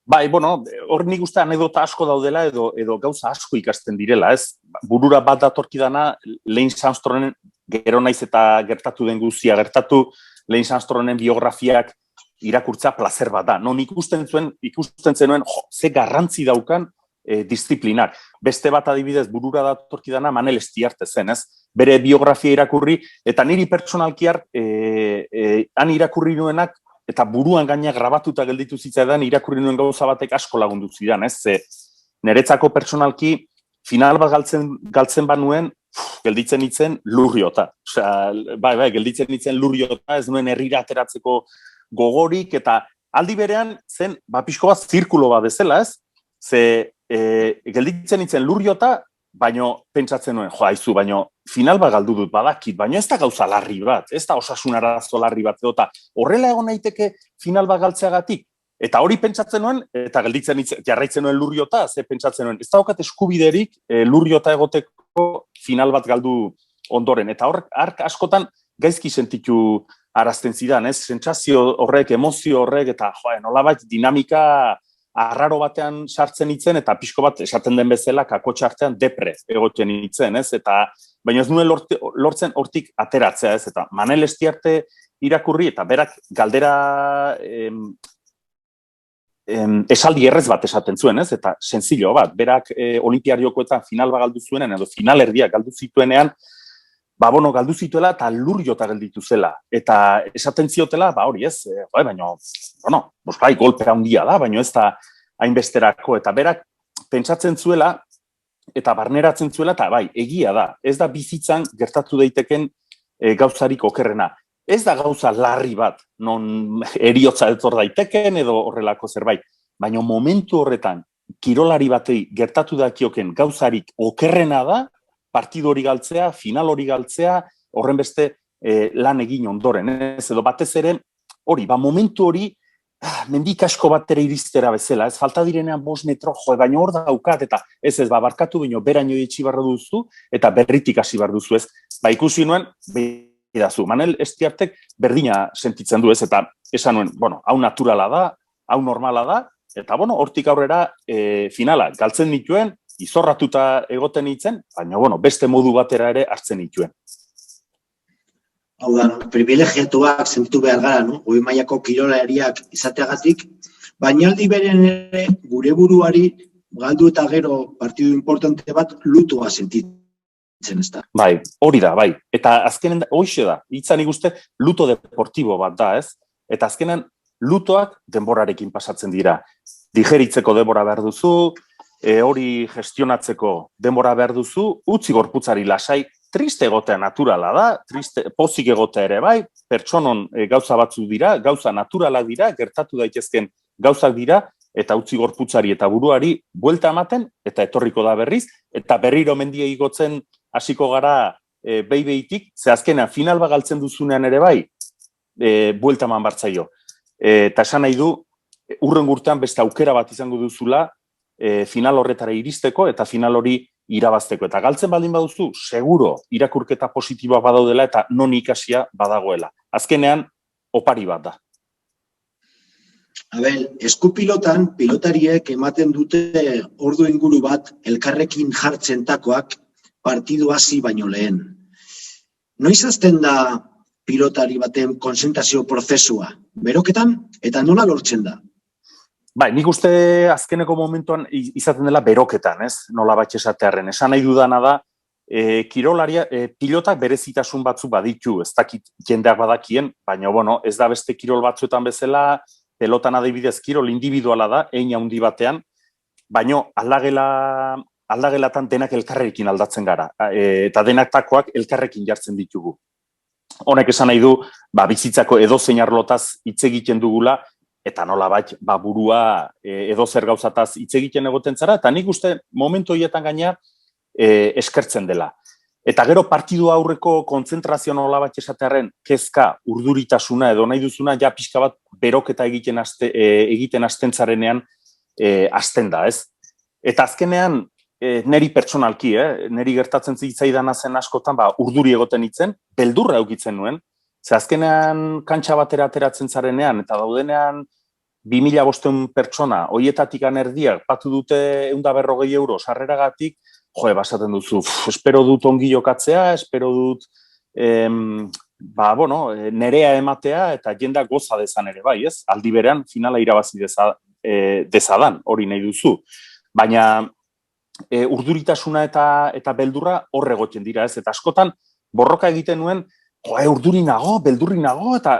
Hor nik uste anedota asko daudela edo gauza asko ikasten direla, ez? Burura bat datorkidana, Lance Armstrongen gero naiz eta gertatu den guztia, Lance Armstrongen biografiak irakurtza placer bat da. Non ikusten zenuen, ze garrantzi daukan disiplinak. Beste bat adibidez, burura datorkidana Manel Estiarte zen, ez? Bere biografia irakurri, eta niri pertsonalkiar han irakurri nuenak, eta buruan gaina grabatuta gelditu zitzaidan irakurri nuen gauza batek asko lagundu zidan, ez? Niretzako pertsonalki, final bat galtzen banuen, gelditzen nintzen lurriota. Gelditzen nintzen lurriota, ez nuen herrira ateratzeko gogorik, eta aldi berean zen, pixko bat zirkulo bat bezala, ez? Gelditzen nintzen lurriota, baino pentsatzen nuen, baino final bat galdu dut badakit, baino ez da gauza larri bat, ez da osasun arazo larri bat, eta horrela egon naiteke final bat galtzeagatik. Eta hori pentsatzen nuen, eta jarraitzen nuen lurriota, ze pentsatzen nuen, ez da okat eskubiderik lurriota egoteko final bat galdu ondoren. Eta horrek askotan gaizki sentitu arazten zidan, ez? Sentsazio horrek, emozio horrek, eta nolabait dinamika arraro batean sartzen itzen, eta pixko bat esaten den bezala kakotxartean depre egoten itzen, ez? Baina ez nuen lortzen hortik ateratzea, ez? Eta Manel Estiarte irakurri, eta berak galdera esaldi errez bat esaten zuen, ez? Eta senzillo bat, berak olimpiariokoetan final bat galdu zuenean, edo final erdiak galdu zituenean, galdu zituela eta lurriota gelditu zela. Eta esaten ziotela, hori ez, baina, golpea handia da, baina ez da hainbesterako. Eta berak pentsatzen zuela, eta barneratzen zuela, eta egia da. Ez da bizitzan gertatu daiteken gauzarik okerrena. Ez da gauza larri bat, non eriotza etor daiteken edo horrelako zerbait. Baina momentu horretan, kirolari batei gertatu dakioken gauzarik okerrena da, partidu hori galtzea, final hori galtzea, horren beste lan egin ondoren, ez? Edo batez ere, hori, momentu hori, mendik asko batera iristera bezala, ez? Falta direnean 5 metro, baina hor daukat, eta ez, barkatu baino, beraino etxi barra duzu, eta berritik hasi bar duzu, ez? Ikusi nuen, behidazu, Manel Estiartek berdina sentitzen du, ez? Eta esan nuen, hau naturala da, hau normala da, eta, hortik aurrera finala galtzen dituen, izorratuta egoten nintzen, baina, beste modu batera ere hartzen dituen. Hau da, privilegiatuak sentitu behar gara, no? Goi mailako kirolariak izateagatik, baina aldi beren ere gure buruari galdu eta gero partidu importante bat lutua sentitzen ez da. Bai, hori da, bai. Eta azkenen, hoxe da, hitzan ikuste luto deportibo bat da, ez? Eta azkenen lutoak denborarekin pasatzen dira. Digeritzeko denbora behar duzu, hori gestionatzeko denbora behar duzu, utzi gorputzari lasai, triste egotea naturala da, pozik egotea ere bai, pertsonon gauza batzu dira, gauza naturalak dira, gertatu daitezken gauzak dira, eta utzi gorputzari eta buruari buelta ematen, eta etorriko da berriz, eta berriro mendia igotzen hasiko gara behi-behitik, ze azkenean final bagaltzen duzunean ere bai, buelta eman bartzaio. Eta esan nahi du, urren urtean beste aukera bat izango duzula, final horretara iristeko, eta final hori irabazteko. Eta galtzen baldin baduzu, seguro irakurketa positiboa badaudela eta non ikasia badagoela. Azkenean, opari bat da. Abel, eskupilotan, pilotariek ematen dute ordu inguru bat elkarrekin jartzentakoak partidu hasi baino lehen. Noiz hasten da pilotari baten konzentrazio prozesua? Beroketan eta nola lortzen da? Bai, nik uste azkeneko momentuan izaten dela beroketan, ez? Nola bat esatearren. Esan nahi dudana da, kirolaria, pilotak berezitasun batzu baditu, ez dakit jendeak badakien, baina, ez da beste kirol batzuetan bezala, pelotan adibidez kirol individuala da, hein handi batean, baina aldagelatan denak elkarrekin aldatzen gara, eta denak takoak elkarrekin jartzen ditugu. Honek esan nahi du, bizitzako edozein arlotaz hitz egiten dugula, eta nola burua edo zer gauzataz hitz egiten egoten zara, eta nik uste momentu horietan gaina eskertzen dela. Eta gero partidu aurreko kontzentrazio nola bat esatearen kezka urduritasuna edo nahi duzuna ja pixka bat beroketa egiten hasten zarenean hasten da, ez? Eta azkenean neri pertsonalki, neri gertatzen zitzaidana zen askotan, urduri egoten hitzen, beldurra eukitzen nuen, ze azkenean kantxa batera ateratzen zarenean, eta daudenean 2.500 pertsona, hoietatik anerdiak, batu dute 140 euro sarreragatik, basaten duzu, espero dut ongi jokatzea, espero dut, nerea ematea, eta jenda goza dezan ere bai, ez? Aldi berean, finala irabazi dezadan, hori nahi duzu. Baina, urduritasuna eta beldurra horre egoten dira, ez? Eta askotan, borroka egiten nuen, urduri nago, beldurri nago, eta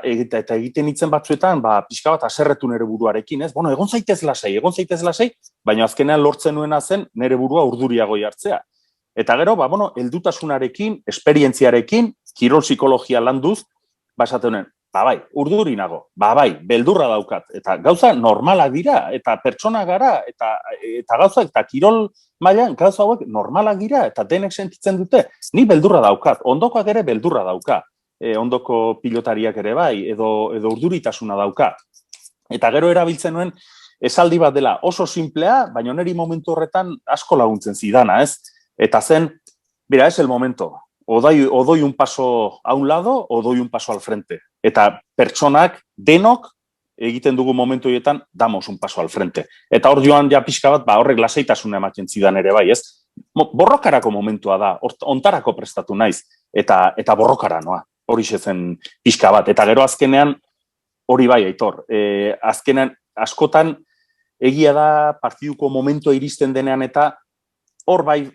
egiten hitzen batzuetan, pixka bat aserretu nere buruarekin, ez? Egon zaitez lasai, baina azkenean lortzen nuena zen nere burua urduriago jartzea. Eta gero, heldutasunarekin, esperientziarekin, kirol psikologia landuz, esaten nuen, urduri nago, beldurra daukat, eta gauza normalak dira, eta pertsona gara, eta gauza, eta kirol mailan gauza hauek normalak dira, eta denek sentitzen dute, ni beldurra daukat, ondokoak ere beldurra dauka. Ondoko pilotariak ere bai, edo urduritasuna dauka. Eta gero erabiltzen nuen, esaldi bat dela oso simplea, baina neri momentu horretan asko laguntzen zidana, ez? Eta zen, mira, es el momento, o doy un paso a un lado, o doy un paso al frente. Eta pertsonak, denok, egiten dugu momentu horietan, damos un paso al frente. Eta hor joan ja pixka bat, horrek lasaitasuna ematen zidan ere bai, ez? Borrokarako momentua da, ontarako prestatu naiz, eta borrokara noa. Hori zen pixka bat. Eta gero azkenean, hori bai, Aitor, azkenean, askotan, egia da partiduko momentua iristen denean eta hor bai,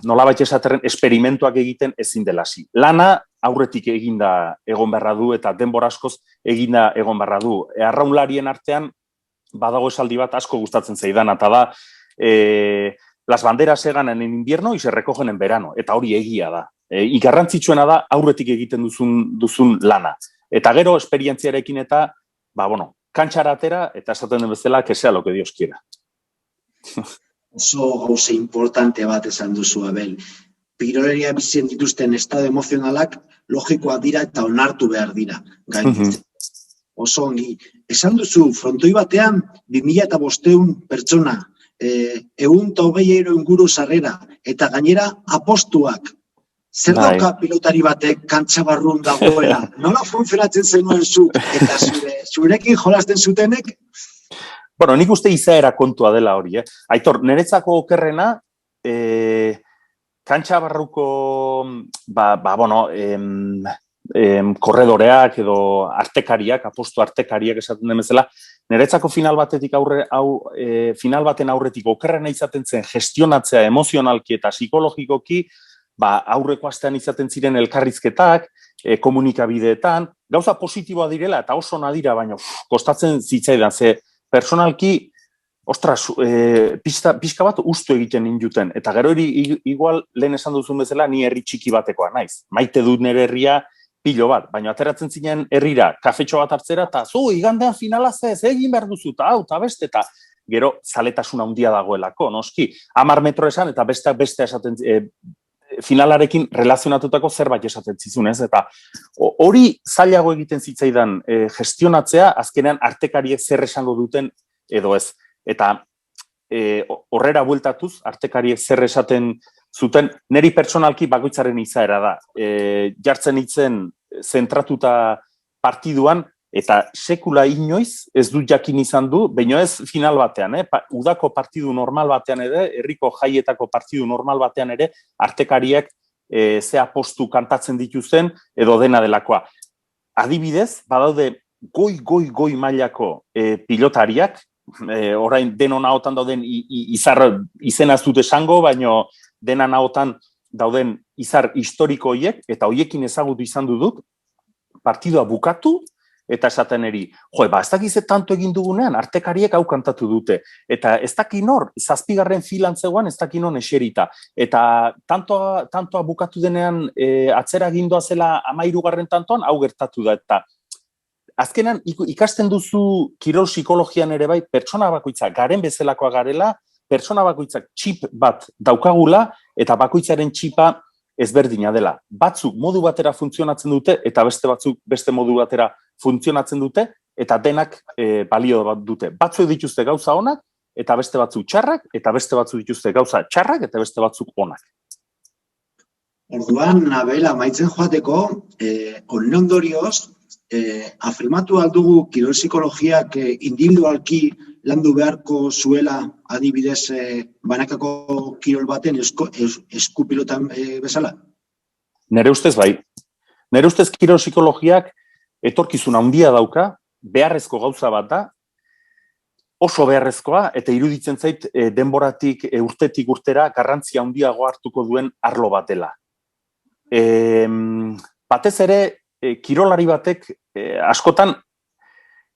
nolabait esaterren, esperimentuak egiten ezin dela hasi. Lana aurretik eginda egon beharra du eta denbora askoz eginda egon beharra du. Arraunlarien artean, badago esaldi bat asko gustatzen zaidan, eta da, las banderas se ganan en invierno y se recogen en verano, eta hori egia da. Garrantzitsuena da aurretik egiten duzun lana. Eta gero, esperientziarekin eta, kantxara atera, eta esaten den bezala, que sea lo que Dios quiera. Oso gauza importante bat esan duzu, Abel. Kiroleria bizien dituzten estado emozionalak logikoak dira eta onartu behar dira. Gainditzen. Oso ongi. Esan duzu, frontoi batean 2.500 pertsona, 120 euro inguru sarrera, eta gainera apostuak. Zer dauka pilotari batek kantxa barrun dagoela? Nola funtzionatzen zenuen zu? Eta zurekin jolasten zutenek? Bueno, nik uste izaera kontua dela hori, Aitor, niretzako okerrena, kantxa barruko, korredoreak edo artekariak, apostu artekariak esaten den bezala, niretzako final baten aurretik okerrena izaten zen gestionatzea emozionalki eta psikologikoki, aurreko astean izaten ziren elkarrizketak, komunikabideetan, gauza positiboa direla eta oso nadira, baina kostatzen zitzaidan, ze personalki, ostras, pixka bat ustu egiten ninduten, eta gero igual lehen esan duzun bezala ni herri txiki batekoa naiz. Maite dut nire herria pilo bat, baina ateratzen zinen herrira, kafetxo bat hartzera, eta igandean finala ez, egin behar duzu, eta hau, eta beste, eta gero zaletasuna handia dagoelako, noski. 10 metro esan, eta beste esaten, finalarekin relazionatutako zerbait esaten zizun, ez? Eta hori zailago egiten zitzaidan gestionatzea, azkenean artekariek zer esango duten edo ez. Eta horrera bueltatuz, artekariek zer esaten zuten, niri pertsonalki bakoitzaren izaera da. Jartzen itzen zentratuta partiduan, eta sekula inoiz ez du jakin izan du, baina ez final batean, udako partidu normal batean ere, herriko jaietako partidu normal batean ere, artekariek ze apostu kantatzen dituzten edo dena delakoa. Adibidez, badaude goi mailako pilotariak, orain denon ahotan dauden izena ez dut esango, baina denan ahotan dauden izar historiko horiek, eta horiekin ezagutu izan dut, partidua bukatu, eta esaten eri, ez dakiz tanto egin dugunean, artekariek hau kantatu dute. Eta ez dakin hor, 7. filan zegoan, ez dakin hon eserita. Eta tantoa bukatu denean atzera gindoa zela 13. tantoan, hau gertatu da. Eta azkenan ikasten duzu kirol psikologian ere bai, pertsona bakoitzak garen bezalakoa garela, pertsona bakoitzak txip bat daukagula, eta bakoitzaren txipa ezberdina dela. Batzuk modu batera funtzionatzen dute, eta beste batzuk beste modu batera funtzionatzen dute, eta denak balio bat dute. Batzuk dituzte gauza onak, eta beste batzuk txarrak, eta beste batzuk dituzte gauza txarrak, eta beste batzuk onak. Orduan, Abel, amaitzen joateko, honen ondorioz, afirmatu aldugu kirol psikologiak individualki landu beharko zuela adibidez banakako kirol baten eskupilotan bezala? Nere ustez bai. Nere ustez kirol psikologiak etorkizuna handia dauka, beharrezko gauza bat da, oso beharrezkoa, eta iruditzen zait denboratik, urtetik urtera, garrantzia handiago hartuko duen arlo bat dela. Batez ere, kirolari batek, askotan,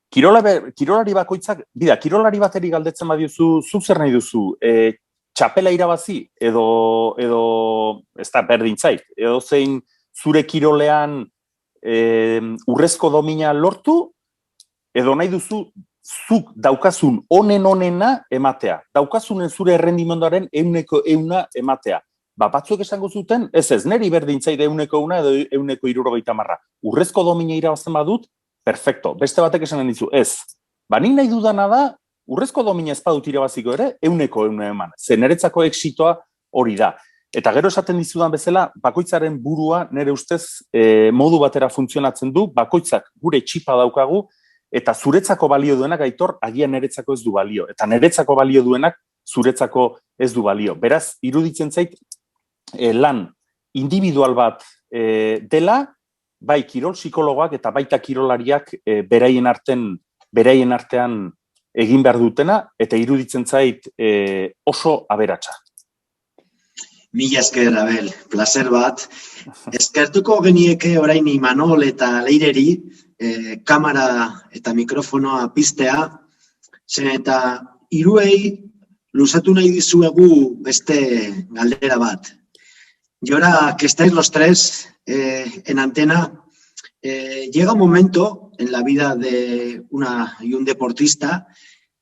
kirolari bakoitzak, kirolari bateri galdetzen badiozu, zuk zer nahi duzu, txapela irabazi, edo ez da, berdin zait, edo zein zure kirolean urrezko domina lortu, edo nahi duzu, zuk daukazun onena ematea, daukazunen zure errendimenduaren 100% ematea. Batzuek esango zuten, ez, neri berdin zait 100% edo 170. Urrezko domina irabazten badut, perfecto. Beste batek esanen dizu, ez. Nik nahi dudana da, urrezko domina ez badut irabaziko ere, 100% eman. Ze niretzako exitoa hori da. Eta gero esaten dizudan bezala, bakoitzaren burua nire ustez modu batera funtzionatzen du, bakoitzak gure txipa daukagu, eta zuretzako balio duenak, Aitor, agian niretzako ez du balio. Eta niretzako balio duenak, zuretzako ez du balio. Beraz, iruditzen zait, lan individual bat dela, bai kirol psikologoak eta baita kirolariak beraien artean egin behar dutena, eta iruditzen zait oso aberatsa. Mila esker, Abel, placer bat. Eskertuko genieke orain Imanol eta Leireri kamera eta mikrofonoa piztea, zen eta hiruei luzatu nahi dizuegu beste galdera bat. Y ahora que estáis los tres en antena, llega un momento en la vida de un deportista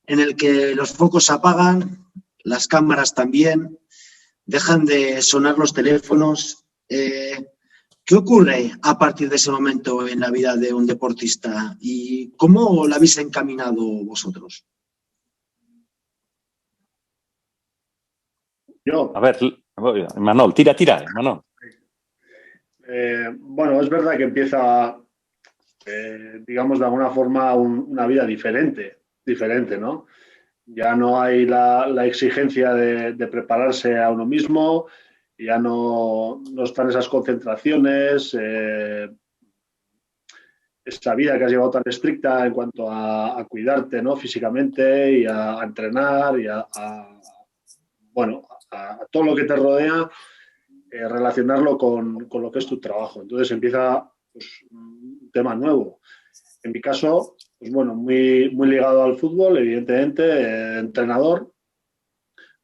en el que los focos se apagan, las cámaras también, dejan de sonar los teléfonos. ¿Qué ocurre a partir de ese momento en la vida de un deportista y cómo la habéis encaminado vosotros? Yo. A ver, Manol, tira, Manol. Bueno, es verdad que empieza, digamos, de alguna forma una vida diferente, ¿no? Ya no hay la exigencia de prepararse a uno mismo, ya no están esas concentraciones, esa vida que has llevado tan estricta en cuanto a cuidarte, ¿no? Físicamente y a entrenar y a todo lo que te rodea, relacionarlo con lo que es tu trabajo. Entonces empieza pues, un tema nuevo. En mi caso, pues bueno, muy ligado al fútbol, evidentemente, entrenador,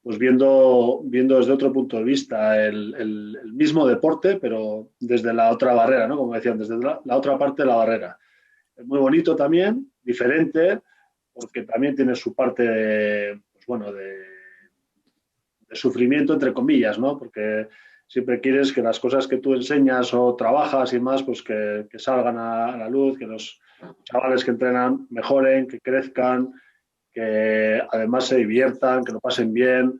pues viendo desde otro punto de vista el mismo deporte, pero desde la otra barrera, ¿no? Como decían, desde la otra parte de la barrera. Es muy bonito también, diferente, porque también tiene su parte de sufrimiento, entre comillas, ¿no? Porque siempre quieres que las cosas que tú enseñas o trabajas y más, pues que salgan a la luz, que los chavales que entrenan mejoren, que crezcan, que además se diviertan, que lo pasen bien,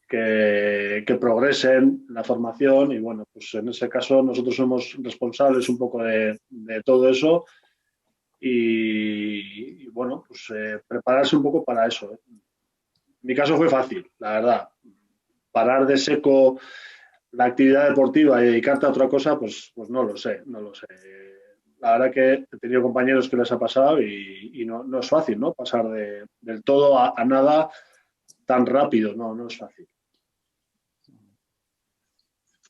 que progresen en la formación. Y bueno, pues en ese caso nosotros somos responsables un poco de todo eso y bueno, pues prepararse un poco para eso. En mi caso fue fácil, la verdad. Parar de seco la actividad deportiva y dedicarte a otra cosa, pues no lo sé. La verdad que he tenido compañeros que les ha pasado y no es fácil, ¿no? Pasar del todo a nada tan rápido, no es fácil.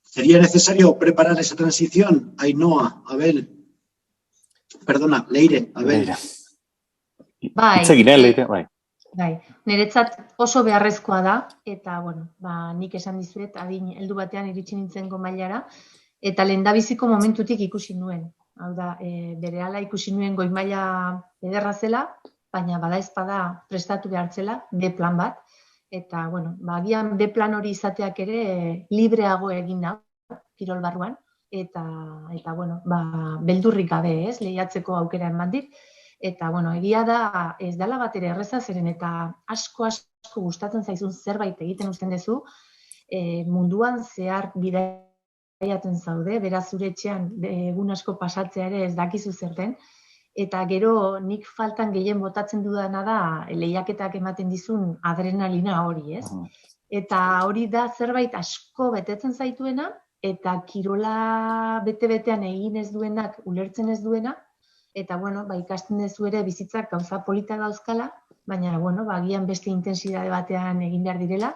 ¿Sería necesario preparar esa transición? Ainhoa, Abel. Perdona, Leire, Abel. Leire, bai. Bai, niretzat oso beharrezkoa da, eta, bueno, nik esan dizuet, adin heldu batean iritsi nintzengo mailara, eta lehendabiziko momentutik ikusi nuen. Hau da, berehala ikusi nuen goi maila ederra zela, baina badaezpada prestatu behartzela, B plan bat, eta, bueno, agian B plan hori izateak ere libreago egin nau, kirol barruan, eta bueno, beldurrik gabe, ez, lehiatzeko aukera eman dit. Eta, bueno, egia da, ez dela bat ere erreza zeren eta asko gustatzen zaizun zerbait egiten uzten duzu, munduan zehar bidaiatzen zaude, beraz zure etxean egun asko pasatzea ere ez dakizu zer den, eta gero nik faltan gehien botatzen dudana da lehiaketak ematen dizun adrenalina hori, ez? Eta hori da zerbait asko betetzen zaituena, eta kirola bete-betean egin ez duenak, ulertzen ez duena, eta, bueno, ikasten duzu ere bizitzak gauza polita dauzkala, baina, bueno, agian beste intensidade batean egin behar direla,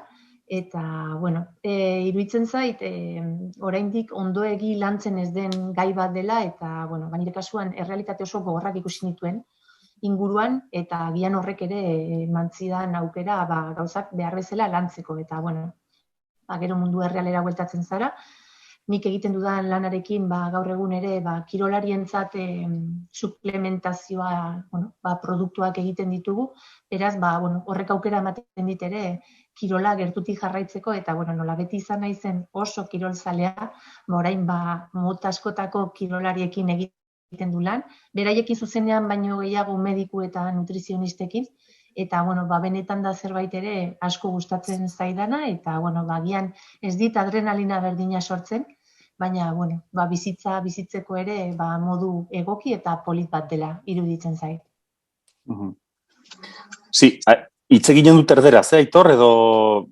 eta, bueno, iruditzen zait, oraindik ondoegi lantzen ez den gai bat dela, eta, bueno, nire kasuan errealitate oso gogorrak ikusi nituen inguruan, eta agian horrek ere mantzidan aukera gauzak behar bezala lantzeko, eta, bueno, gero mundu errealera bueltatzen zara, nik egiten dudan lanarekin gaur egun ere kirolarientzat suplementazioa, produktuak egiten ditugu, beraz, horrek aukera ematen dit ere kirola gertutik jarraitzeko, eta, nola beti izan naizen oso kirolzalea, orain mota askotako kirolariekin egiten du lan, beraiekin zuzenean baino gehiago mediku eta nutrizionistekin, eta, benetan da zerbait ere asko gustatzen zaidana, eta, agian ez dit adrenalina berdina sortzen, baina, bizitzeko ere modu egoki eta polit bat dela iruditzen zait. Sí, hitz eginen dut erderaz, Aitor, edo...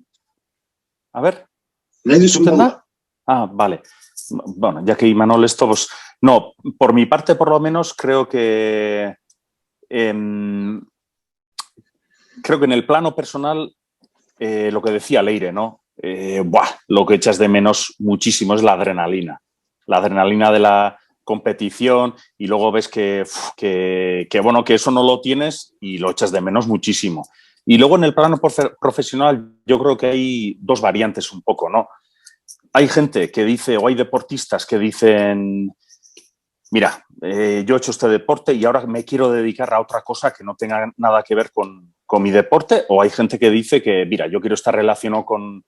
A ver. Nahi duzun modu. Vale. Bueno, ya que Imanol esto, pues... No, por mi parte, por lo menos, creo que... Creo que en el plano personal, lo que decía Leire, ¿no? Lo que echas de menos muchísimo es la adrenalina. La adrenalina de la competición y luego ves que eso no lo tienes y lo echas de menos muchísimo. Y luego en el plano profesional yo creo que hay dos variantes un poco, ¿no? Hay gente que dice, o hay deportistas que dicen, Mira, yo he hecho este deporte y ahora me quiero dedicar a otra cosa que no tenga nada que ver con mi deporte, o hay gente que dice que, mira, yo quiero estar relacionado con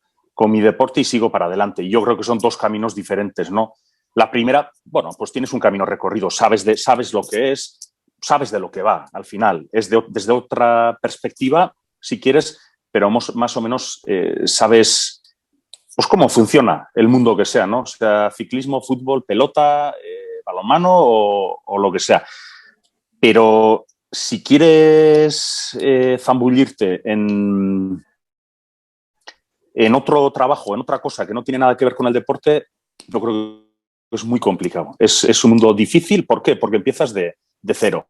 mi deporte y sigo para adelante. Y yo creo que son dos caminos diferentes, ¿no? La primera, bueno, pues tienes un camino recorrido, sabes lo que es, sabes de lo que va al final. Es desde otra perspectiva, si quieres, pero más o menos sabes pues cómo funciona el mundo que sea, ¿no? O sea, ciclismo, fútbol, pelota, balonmano o lo que sea. Pero si quieres zambullirte en otro trabajo, en otra cosa que no tiene nada que ver con el deporte, yo creo que es muy complicado. Es un mundo difícil. ¿Por qué? Porque empiezas de cero.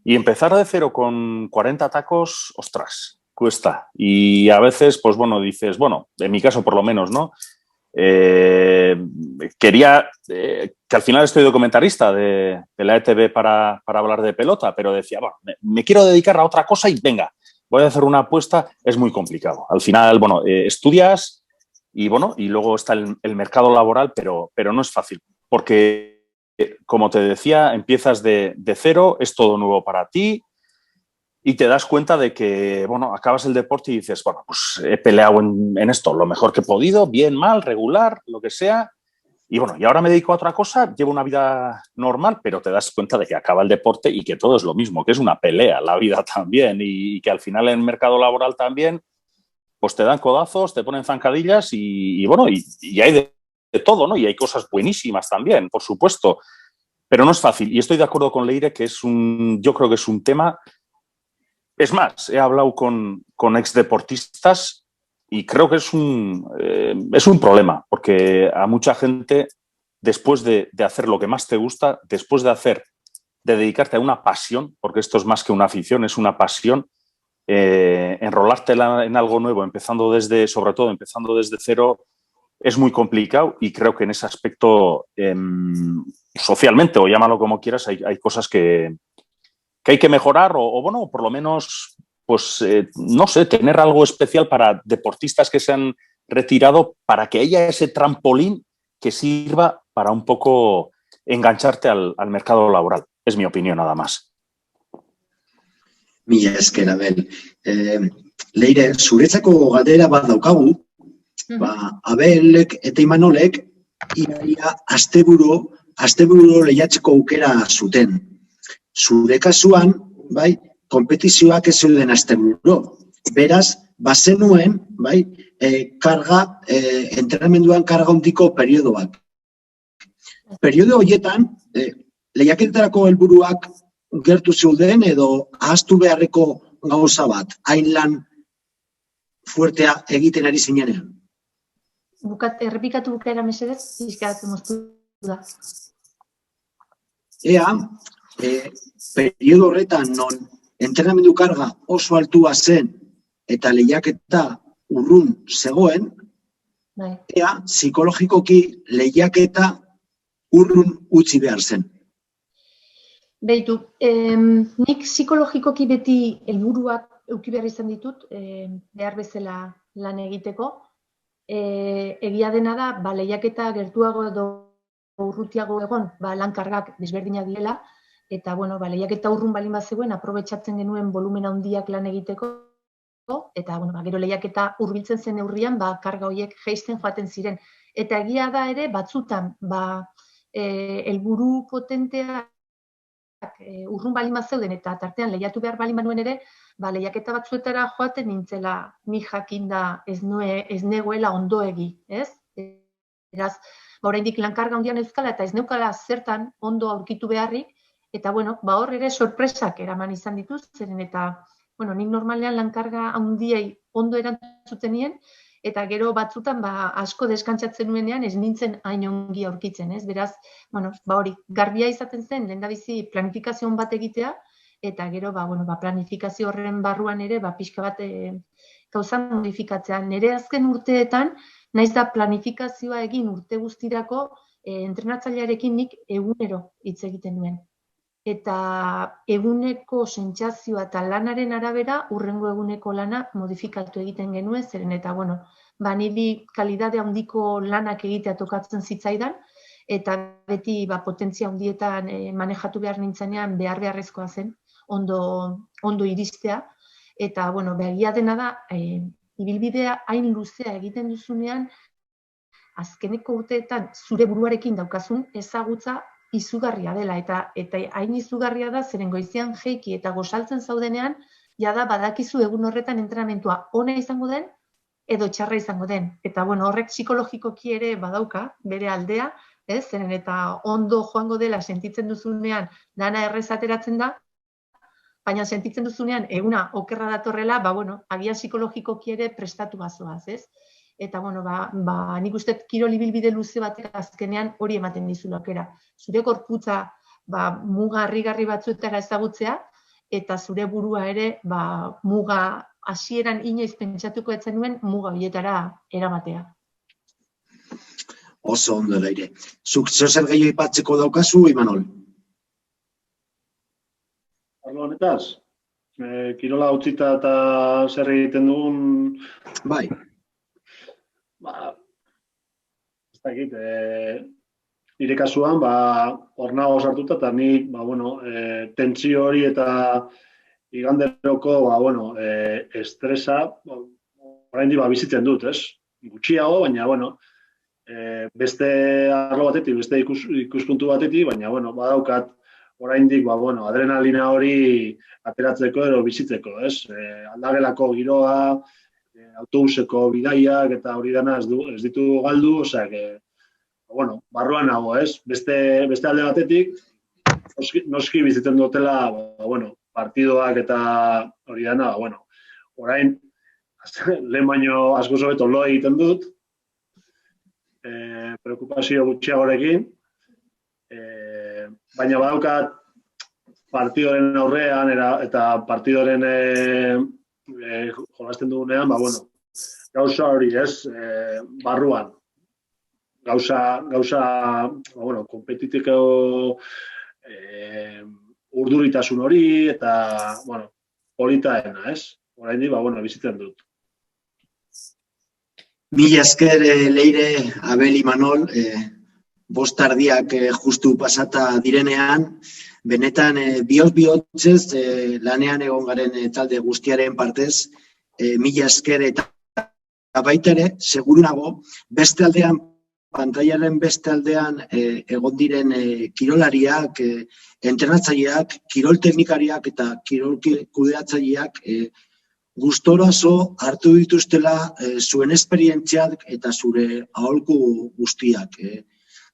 Y empezar de cero con 40 tacos, ostras, cuesta. Y a veces, pues bueno, dices, bueno, en mi caso por lo menos, ¿no? Quería, que al final estoy documentarista de la ETV para hablar de pelota, pero decía, bueno, me quiero dedicar a otra cosa y venga, voy a hacer una apuesta, es muy complicado. Al final, bueno, estudias y bueno, y luego está el mercado laboral, pero no es fácil, porque como te decía, empiezas de cero, es todo nuevo para ti. Y te das cuenta de que, bueno, acabas el deporte y dices, bueno, pues he peleado en esto lo mejor que he podido, bien, mal, regular, lo que sea. Y bueno, y ahora me dedico a otra cosa, llevo una vida normal, pero te das cuenta de que acaba el deporte y que todo es lo mismo, que es una pelea, la vida también, y que al final en el mercado laboral también, pues te dan codazos, te ponen zancadillas y bueno, y hay de todo, ¿no? Y hay cosas buenísimas también, por supuesto, pero no es fácil. Y estoy de acuerdo con Leire que yo creo que es un tema. Es más, he hablado con exdeportistas y creo que es un problema, porque a mucha gente, después de hacer lo que más te gusta, después de dedicarte a una pasión, porque esto es más que una afición, es una pasión, enrolarte en algo nuevo, sobre todo empezando desde cero, es muy complicado y creo que en ese aspecto, socialmente, o llámalo como quieras, hay cosas que hay que mejorar o bueno, por lo menos, pues, no sé, tener algo especial para deportistas que se han retirado para que haya ese trampolín que sirva para un poco engancharte al mercado laboral. Es mi opinión, nada más. Mila esker, Abel. Leire, zuretzako galdera bat daukagu, Abelek eta Imanolek ia asteburu lehiatzeko aukera zuten. Zure kasuan, bai, konpetizioak ez zeuden asteburu. Beraz, bazenuen, bai, entrenamenduan karga handiko periodo bat. Periodo horietan, lehiaketarako helburuak gertu zeuden edo ahaztu beharreko gauza bat, hain lan fuertea egiten ari zinenean. Errepikatu bukaera mesedez, pixka moztu da. Ea, periodo horretan non entrenamendu karga oso altua zen eta lehiaketa urrun zegoen, ea, psikologikoki lehiaketa urrun utzi behar zen. Beitu, nik psikologikoki beti helburuak eduki behar izan ditut, behar bezala lan egiteko. Egia dena da, lehiaketa gertuago edo urrutiago egon, lan kargak desberdinak direla, eta, lehiaketa urrun balin bat zegoen, aprobetxatzen genuen volumen handiak lan egiteko, eta, gero lehiaketa hurbiltzen zen neurrian, karga horiek jaisten joaten ziren. Eta egia da ere, batzutan, helburu potenteak urrun balin bat zeuden, eta tartean lehiatu behar balin banuen ere, lehiaketa batzuetara joaten nintzela, ni jakinda ez negoela ondoegi, ez? Beraz, oraindik lankarga handian euskala eta ez neukala zertan ondo aurkitu beharrik, eta hor ere sorpresak eraman izan dituz, zeren eta, nik normalean lankarga handiei ondo erantzuten nien, eta gero batzutan asko deskantzatzen nuenean ez nintzen hain ongi aurkitzen, ez? Beraz, hori, garbia izaten zen, lehendabizi planifikazio bat egitea, eta gero, planifikazio horren barruan ere, pixka bat gauza modifikatzea. Nire azken urteetan, naiz da planifikazioa egin urte guztirako, entrenatzailearekin nik egunero hitz egiten nuen. Eta eguneko sentsazioa eta lanaren arabera, urrengo eguneko lana modifikatu egiten genuen, zeren eta, niri kalidade handiko lanak egitea tokatzen zitzaidan, eta beti potentzia handietan manejatu behar nintzenean beharrezkoa zen, ondo iristea, eta, begia dena da, ibilbidea hain luzea egiten duzunean, azkeneko urteetan zure buruarekin daukazun ezagutza izugarria dela, eta hain izugarria da, zeren goizean jeiki eta gozaltzen zaudenean, jada badakizu egun horretan entrenamentua ona izango den, edo txarra izango den. Eta horrek psikologikoki ere badauka, bere aldea, zeren eta ondo joango dela sentitzen duzunean, dana errez ateratzen da, baina sentitzen duzunean eguna okerra datorrela, agia psikologikoki ere prestatu bazoaz, ez? Eta, nik uste kirol ibilbide luze batek azkenean hori ematen dizu aukera. Zure gorputza muga harrigarri batzuetara ezagutzea, eta zure burua ere muga hasieran inoiz pentsatuko ez zenuen muga horietara eramatea. Oso ondo Leire. Zuk zer gehiago aipatzeko daukazu, Imanol? Arlo honetaz, kirola utzita eta zer egiten dugun... Bai. Ez dakit, nire kasuan, hor nago sartuta, eta nik, tentsio hori eta iganderoko, estresa, oraindik bizitzen dut, ez? Gutxiago, baina, beste arlo batetik, beste ikuspuntu batetik, baina, badaukat oraindik, adrenalina hori ateratzeko edo bizitzeko, ez? Aldagelako giroa, autobuseko bidaiak eta hori dana ez ditu galdu, osea, barruan nago, ez? Beste alde batetik, noski bizitzen dutela, partidoak eta hori dana, orain, lehen baino asko hobeto lo egiten dut, preokupazio gutxiagorekin, baina badaukat partidoren aurrean eta partidoren jolasten dugunean, gauza hori, ez, barruan, gauza, kompetitiko urduritasun hori, eta, politaena, ez, oraindik, bizitzen dut. Mila esker, Leire, Abel, Imanol, bostardiak justu pasata direnean, benetan bihotz-bihotzez lanean egon garen talde guztiaren partez, mila esker eta baita ere, seguru nago, beste aldean, pantailaren beste aldean egon diren kirolariak, entrenatzaileak, kirol teknikariak eta kirol kudeatzaileak gustorazo hartu dituztela zuen esperientziak eta zure aholku guztiak.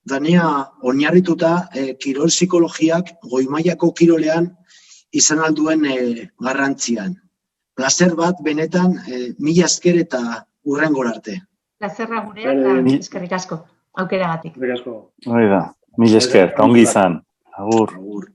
Danea, oinarrituta, kirol psikologiak goi-mailako kirolean izan alduen garrantzian. Plazer bat, benetan, mila esker eta hurrengora arte. Plazerra gurea eta eskerrik asko, aukeragatik. Eskerrik asko. Hori da, mila esker, eta ongi izan. Agur. Agur.